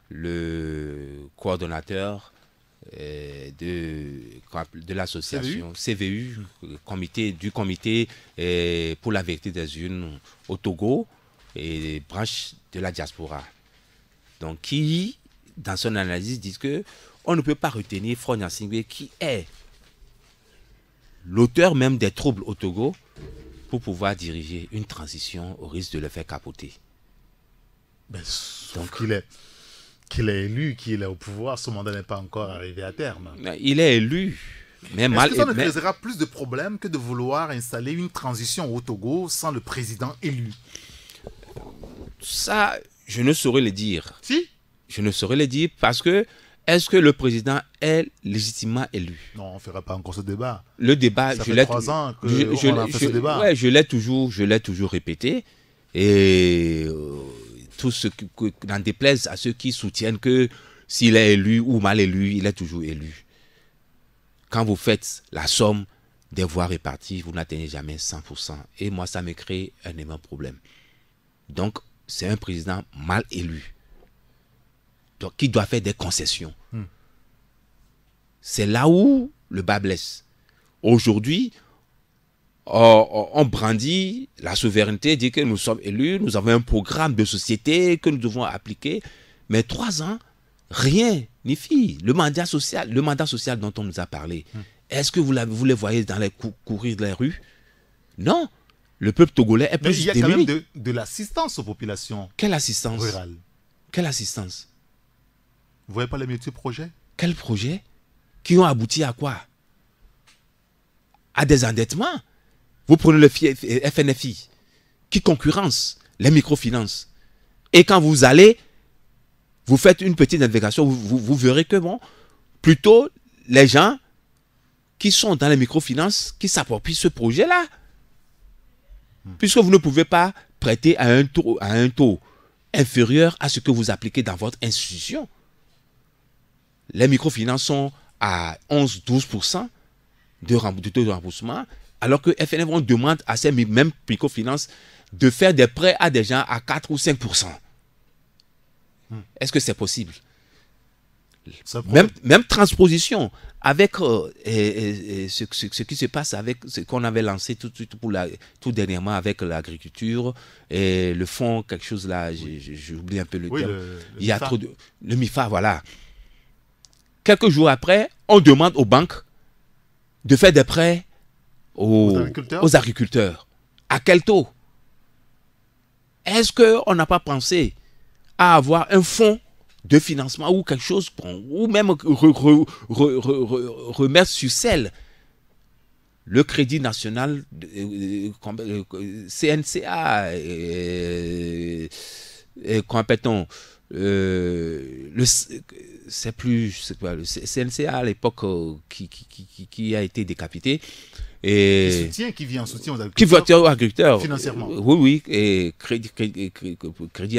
le coordonnateur de l'association CVU, du comité pour la vérité des urnes au Togo et branche de la diaspora. Donc, qui, dans son analyse, dit que on ne peut pas retenir Faure Gnassingbé, qui est l'auteur même des troubles au Togo, pour pouvoir diriger une transition au risque de le faire capoter. Ben, donc, qu'il est élu, qu'il est au pouvoir, son mandat n'est pas encore arrivé à terme. Il est élu. Mais mal, est-ce que ça ne causera plus de problèmes que de vouloir installer une transition au Togo sans le président élu? Ça, je ne saurais le dire. Si? Je ne saurais le dire parce que est-ce que le président est légitimement élu? Non, on ne fera pas encore ce débat. Le débat, ça fait 3 ans qu'on a fait ce débat. Ouais, je l'ai toujours répété. Et tout ce qui n'en déplaise à ceux qui soutiennent que s'il est élu ou mal élu, il est toujours élu. Quand vous faites la somme des voix réparties, vous n'atteignez jamais 100%. Et moi, ça me crée un énorme problème. Donc, c'est un président mal élu. Donc, qui doit faire des concessions. C'est là où le bas blesse. Aujourd'hui, on brandit la souveraineté, dit que nous sommes élus, nous avons un programme de société que nous devons appliquer. Mais 3 ans, rien n'y fit. Le mandat social dont on nous a parlé, est-ce que vous les voyez courir dans les rues? Non. Le peuple togolais est Mais plus il y a démuni. quand même de l'assistance aux populations Quelle assistance? rurales. Quelle assistance? Vous voyez pas les multiples projets? Quels projets qui ont abouti à quoi? À des endettements. Vous prenez le FNFI qui concurrence les microfinances. Et quand vous allez, vous faites une petite navigation, vous verrez que bon, plutôt les gens qui sont dans les microfinances qui s'approprient ce projet-là. Puisque vous ne pouvez pas prêter à un taux inférieur à ce que vous appliquez dans votre institution. Les microfinances sont à 11-12% de taux de remboursement, alors que FNF, on demande à ces mêmes microfinances de faire des prêts à des gens à 4 ou 5%. Est-ce que c'est possible? Même transposition avec ce qui se passe avec ce qu'on avait lancé tout dernièrement avec l'agriculture et le fonds, quelque chose là, j'oublie un peu le terme. Il y a trop de... Le MIFA, voilà. Quelques jours après, on demande aux banques de faire des prêts aux agriculteurs. À quel taux? Est-ce qu'on n'a pas pensé à avoir un fonds de financement ou quelque chose, ou même remettre sur selle le crédit national CNCA, comment appelle-t-on, c'est plus le CNCA à l'époque qui a été décapité. Et qui vient en soutien aux agriculteurs. Qui vient aux agriculteurs. Financièrement. Oui, et crédit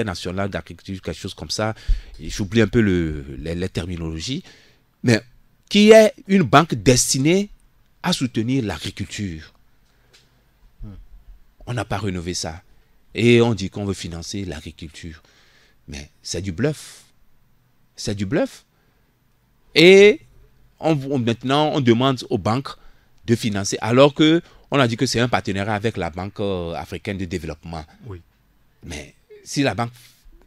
national d'agriculture, quelque chose comme ça. J'oublie un peu les terminologies. Mais qui est une banque destinée à soutenir l'agriculture. On n'a pas rénové ça. Et on dit qu'on veut financer l'agriculture. Mais c'est du bluff. C'est du bluff. Et maintenant, on demande aux banques de financer, alors qu'on a dit que c'est un partenariat avec la Banque africaine de développement. Oui. Mais si la Banque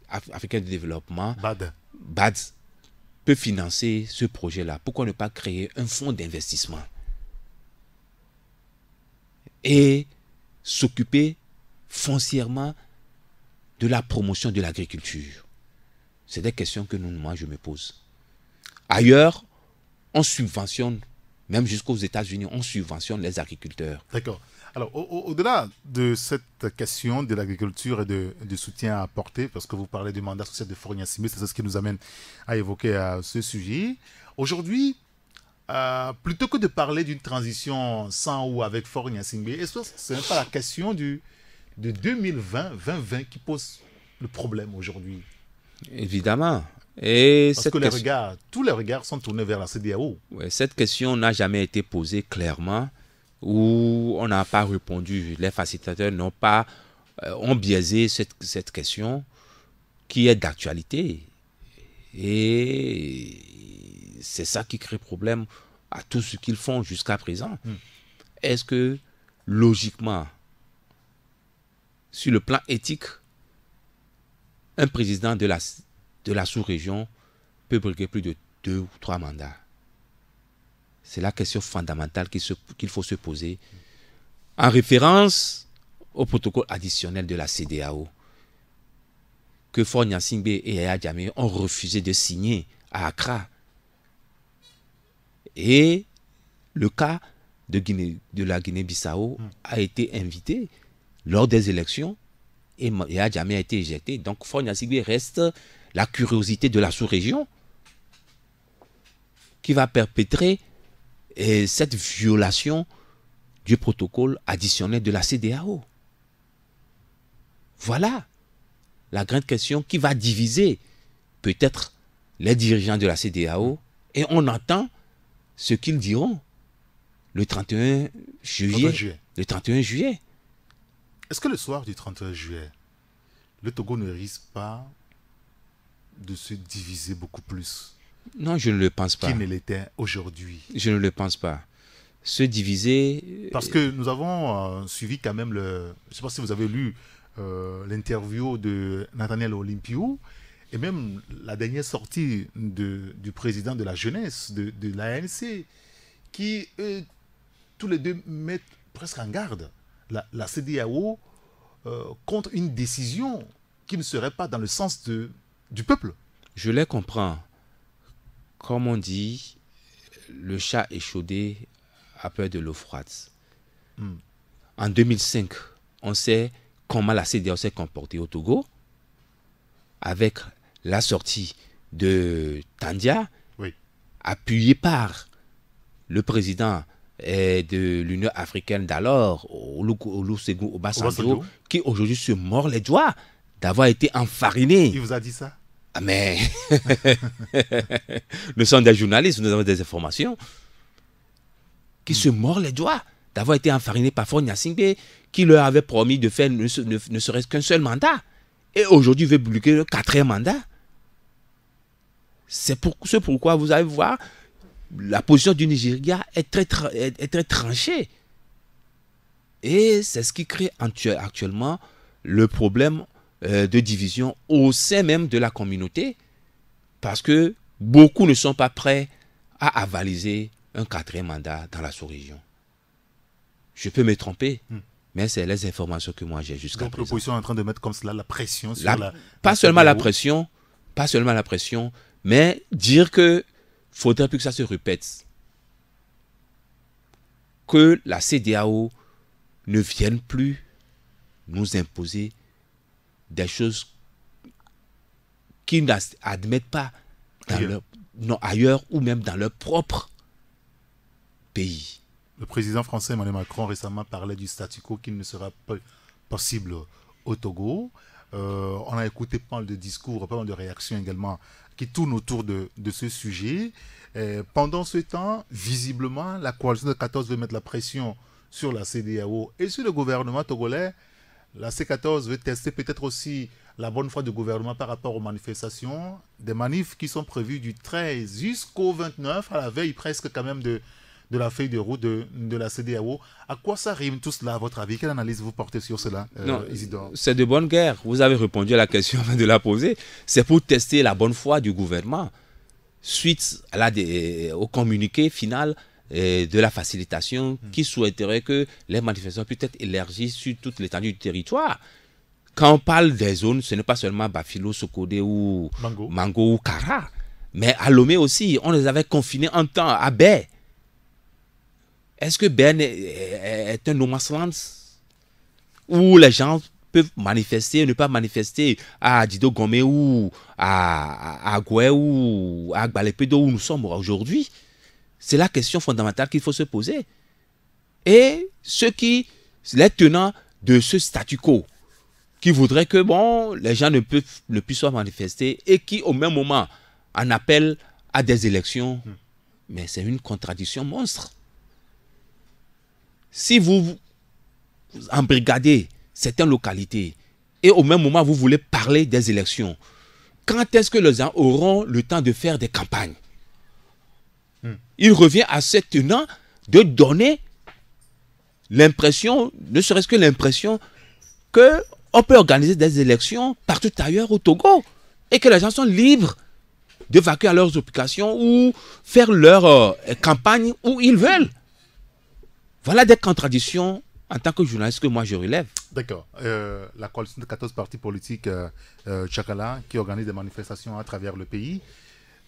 africaine de développement, BAD, peut financer ce projet-là, pourquoi ne pas créer un fonds d'investissement et s'occuper foncièrement de la promotion de l'agriculture? C'est des questions que moi je me pose. Ailleurs, on subventionne, même jusqu'aux États-Unis, on subventionne les agriculteurs. D'accord. Alors, au-delà de cette question de l'agriculture et du soutien à apporter, parce que vous parlez du mandat social de Faure Gnassingbé, c'est ce qui nous amène à évoquer ce sujet. Aujourd'hui, plutôt que de parler d'une transition sans ou avec Faure Gnassingbé, est-ce que ce n'est pas la question de 2020 qui pose le problème aujourd'hui? Évidemment. Et parce que tous les regards sont tournés vers la CEDEAO. Ouais, cette question n'a jamais été posée clairement, ou on n'a pas répondu. Les facilitateurs n'ont pas ont biaisé cette question qui est d'actualité. Et c'est ça qui crée problème à tout ce qu'ils font jusqu'à présent. Est-ce que, logiquement, sur le plan éthique, un président de la sous-région peut briguer plus de 2 ou 3 mandats? C'est la question fondamentale qu'il faut se poser en référence au protocole additionnel de la CEDEAO que Faure Gnassingbé et Yaya Jammeh ont refusé de signer à Accra. Et le cas de la Guinée-Bissau a été invité lors des élections et Yaya Jammeh a été éjecté. Donc Faure Gnassingbé reste la curiosité de la sous-région qui va perpétrer cette violation du protocole additionnel de la CEDEAO. Voilà la grande question qui va diviser peut-être les dirigeants de la CEDEAO, et on entend ce qu'ils diront le 31 juillet. Le 31 juillet. Est-ce que le soir du 31 juillet, le Togo ne risque pas de se diviser beaucoup plus? Non, je ne le pense pas. Qui ne l'était aujourd'hui? Je ne le pense pas. se diviser. Parce que nous avons suivi quand même je ne sais pas si vous avez lu l'interview de Nathaniel Olympio et même la dernière sortie du président de la jeunesse de l'ANC qui, tous les deux, mettent presque en garde la CEDEAO contre une décision qui ne serait pas dans le sens du peuple. Je les comprends. Comme on dit, le chat échaudé a peur de l'eau froide. En 2005, on sait comment la CEDEAO s'est comportée au Togo avec la sortie de Tandia, oui, appuyé par le président de l'Union africaine d'alors, Olusegun Obasanjo, qui aujourd'hui se mord les doigts d'avoir été enfariné. Il vous a dit ça? Ah, mais nous sommes des journalistes, nous avons des informations. Qui se mord les doigts d'avoir été enfariné par Faure Gnassingbé, qui leur avait promis de faire ne serait-ce qu'un seul mandat. Et aujourd'hui, il veut bloquer le 4e mandat. C'est pourquoi vous allez voir, la position du Nigeria est très tranchée. Et c'est ce qui crée actuellement le problème de division au sein même de la communauté, parce que beaucoup ne sont pas prêts à avaliser un 4e mandat dans la sous-région. Je peux me tromper, mais c'est les informations que moi j'ai jusqu'à présent. Donc l'opposition est en train de mettre comme cela la pression sur pas seulement la pression, mais dire que faudrait plus que ça se répète. Que la CEDEAO ne vienne plus nous imposer des choses qu'ils n'admettent pas ailleurs ou même dans leur propre pays. Le président français Emmanuel Macron récemment parlait du statu quo qui ne sera pas possible au Togo. On a écouté pas mal de discours, pas mal de réactions également qui tournent autour de ce sujet. Pendant ce temps, visiblement, la coalition de 14 veut mettre la pression sur la CEDEAO et sur le gouvernement togolais. La C14 veut tester peut-être aussi la bonne foi du gouvernement par rapport aux manifestations. Des manifs qui sont prévus du 13 jusqu'au 29, à la veille presque quand même de la feuille de route de la CEDEAO. À quoi ça rime tout cela, à votre avis? Quelle analyse vous portez sur cela, Isidore? C'est de bonne guerre. Vous avez répondu à la question avant de la poser. C'est pour tester la bonne foi du gouvernement. Suite au communiqué final de la facilitation qui souhaiterait que les manifestations puissent être élargies sur toute l'étendue du territoire. Quand on parle des zones, ce n'est pas seulement Bafilo, Sokode ou Mango ou Kara, mais à Lomé aussi, on les avait confinés en temps à Baie. Est-ce que Ben est un no man's land où les gens peuvent manifester, ne pas manifester à Dido Gomé ou à Agoué ou à Gbalepedo où nous sommes aujourd'hui? C'est la question fondamentale qu'il faut se poser. Et les tenants de ce statu quo, qui voudraient que les gens ne puissent pas manifester et qui, au même moment, en appellent à des élections, mais c'est une contradiction monstre. Si vous embrigadez certaines localités et au même moment, vous voulez parler des élections, quand est-ce que les gens auront le temps de faire des campagnes? Il revient à ces tenants de donner l'impression, ne serait-ce que l'impression, qu'on peut organiser des élections partout ailleurs au Togo et que les gens sont libres de vaquer à leurs occupations ou faire leur campagne où ils veulent. Voilà des contradictions en tant que journaliste que moi je relève. D'accord. La coalition de 14 partis politiques Tchakala qui organise des manifestations à travers le pays.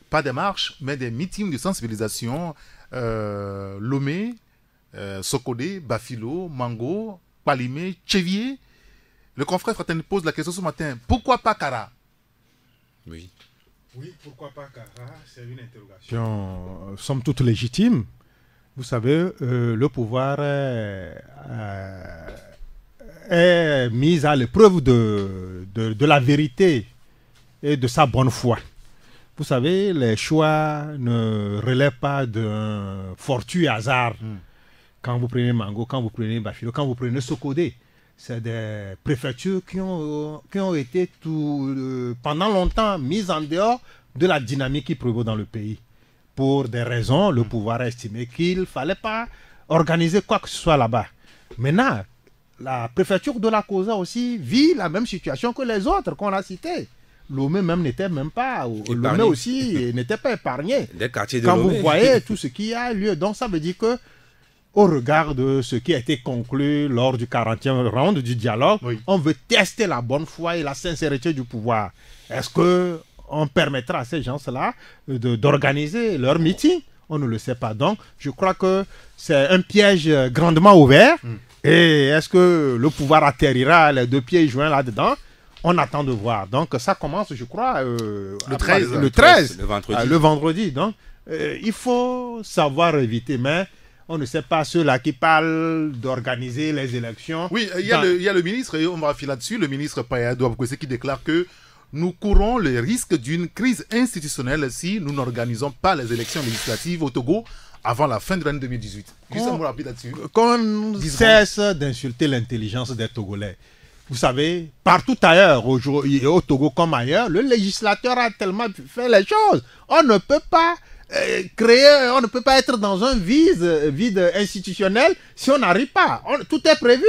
Pas des marches, mais des meetings de sensibilisation. Lomé, Sokode, Bafilo, Mango, Palimé, Tchevier. Le confrère Fraterne pose la question ce matin. Pourquoi pas Kara? Oui, pourquoi pas Kara? C'est une interrogation, somme toute légitime. Vous savez, le pouvoir est mis à l'épreuve de la vérité et de sa bonne foi. Vous savez, les choix ne relèvent pas d'un fortuit hasard. Quand vous prenez Mango, quand vous prenez Bafilo, quand vous prenez Sokode, c'est des préfectures qui ont été pendant longtemps mises en dehors de la dynamique qui prévaut dans le pays. Pour des raisons, le pouvoir a estimé qu'il ne fallait pas organiser quoi que ce soit là-bas. Maintenant, la préfecture de la Cosa aussi vit la même situation que les autres qu'on a cités. Lomé même n'était même pas, Lomé aussi n'était pas épargné. Des quartiers de Quand Lomé. vous voyez tout ce qui a lieu, donc ça veut dire que au regard de ce qui a été conclu lors du 40e round du dialogue, Oui. on veut tester la bonne foi et la sincérité du pouvoir. Est-ce que on permettra à ces gens-là d'organiser leur meeting? On ne le sait pas. Donc, je crois que c'est un piège grandement ouvert. Et est-ce que le pouvoir atterrira les deux pieds joints là-dedans? On attend de voir. Donc, ça commence, je crois, le 13. Le 13. Le vendredi. Le vendredi. Donc, il faut savoir éviter. Mais on ne sait pas ceux-là qui parlent d'organiser les élections. Oui, il y a le ministre, et on va filer là-dessus, le ministre Payadou Aboukwese qui déclare que nous courons le risque d'une crise institutionnelle si nous n'organisons pas les élections législatives au Togo avant la fin de l'année 2018. Juste un mot rapide là-dessus. Qu'on cesse d'insulter l'intelligence des Togolais. Vous savez, partout ailleurs, au Togo comme ailleurs, le législateur a tellement fait les choses. On ne peut pas on ne peut pas être dans un vide institutionnel si on n'arrive pas. Tout est prévu.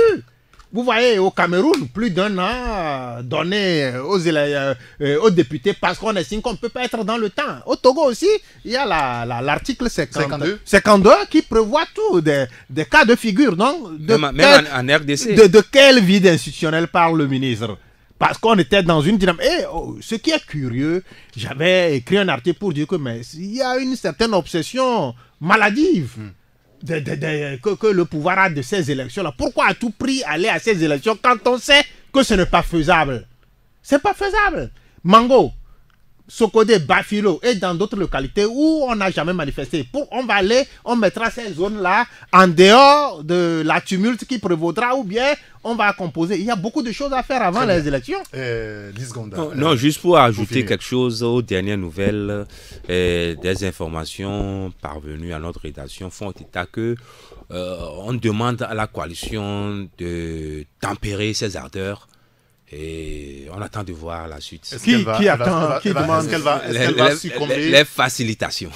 Vous voyez, au Cameroun, plus d'1 an donné aux députés parce qu'on estime qu'on ne peut pas être dans le temps. Au Togo aussi, il y a l'article 52 qui prévoit tout, des cas de figure. Donc, même en RDC. De quel vide institutionnel parle le ministre? Parce qu'on était dans une dynamique. Et ce qui est curieux, j'avais écrit un article pour dire que mais il y a une certaine obsession maladive. Que le pouvoir a de ces élections-là. Pourquoi à tout prix aller à ces élections quand on sait que ce n'est pas faisable? C'est pas faisable. Mango, Sokodé, Bafilo et dans d'autres localités où on n'a jamais manifesté. On va aller, on mettra ces zones-là en dehors de la tumulte qui prévaudra ou bien on va composer. Il y a beaucoup de choses à faire avant les élections. 10 secondes. Non, juste pour ajouter quelque chose aux dernières nouvelles, des informations parvenues à notre rédaction font état que on demande à la coalition de tempérer ses ardeurs. Et on attend de voir la suite. Qui demande? Est-ce qu'elle va succomber? Les facilitations.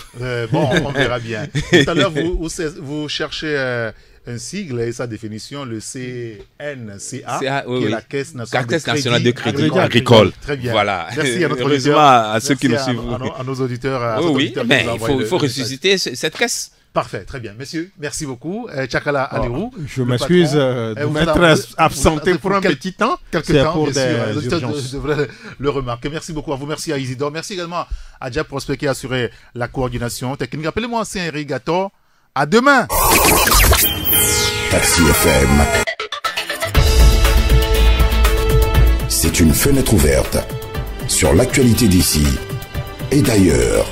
Bon, on verra bien. Tout à l'heure, vous cherchez un sigle et sa définition, le CNCA, qui est la Caisse nationale de crédit agricole. Très bien. Voilà. Merci à notre auditeur. À ceux qui nous suivent. À nos auditeurs. Oui, mais il faut ressusciter cette caisse. Parfait, très bien. Messieurs, merci beaucoup. Tchakala Alirou. Je m'excuse de m'être absenté pour un petit temps. Quelques temps, pour bien des sûr. urgences. Je devrais le remarquer. Merci beaucoup à vous. Merci à Isidore. Merci également à Diab Prospect qui a assuré la coordination technique. Appelez-moi Ancien Irrigator. À demain. Taxi FM. C'est une fenêtre ouverte sur l'actualité d'ici et d'ailleurs.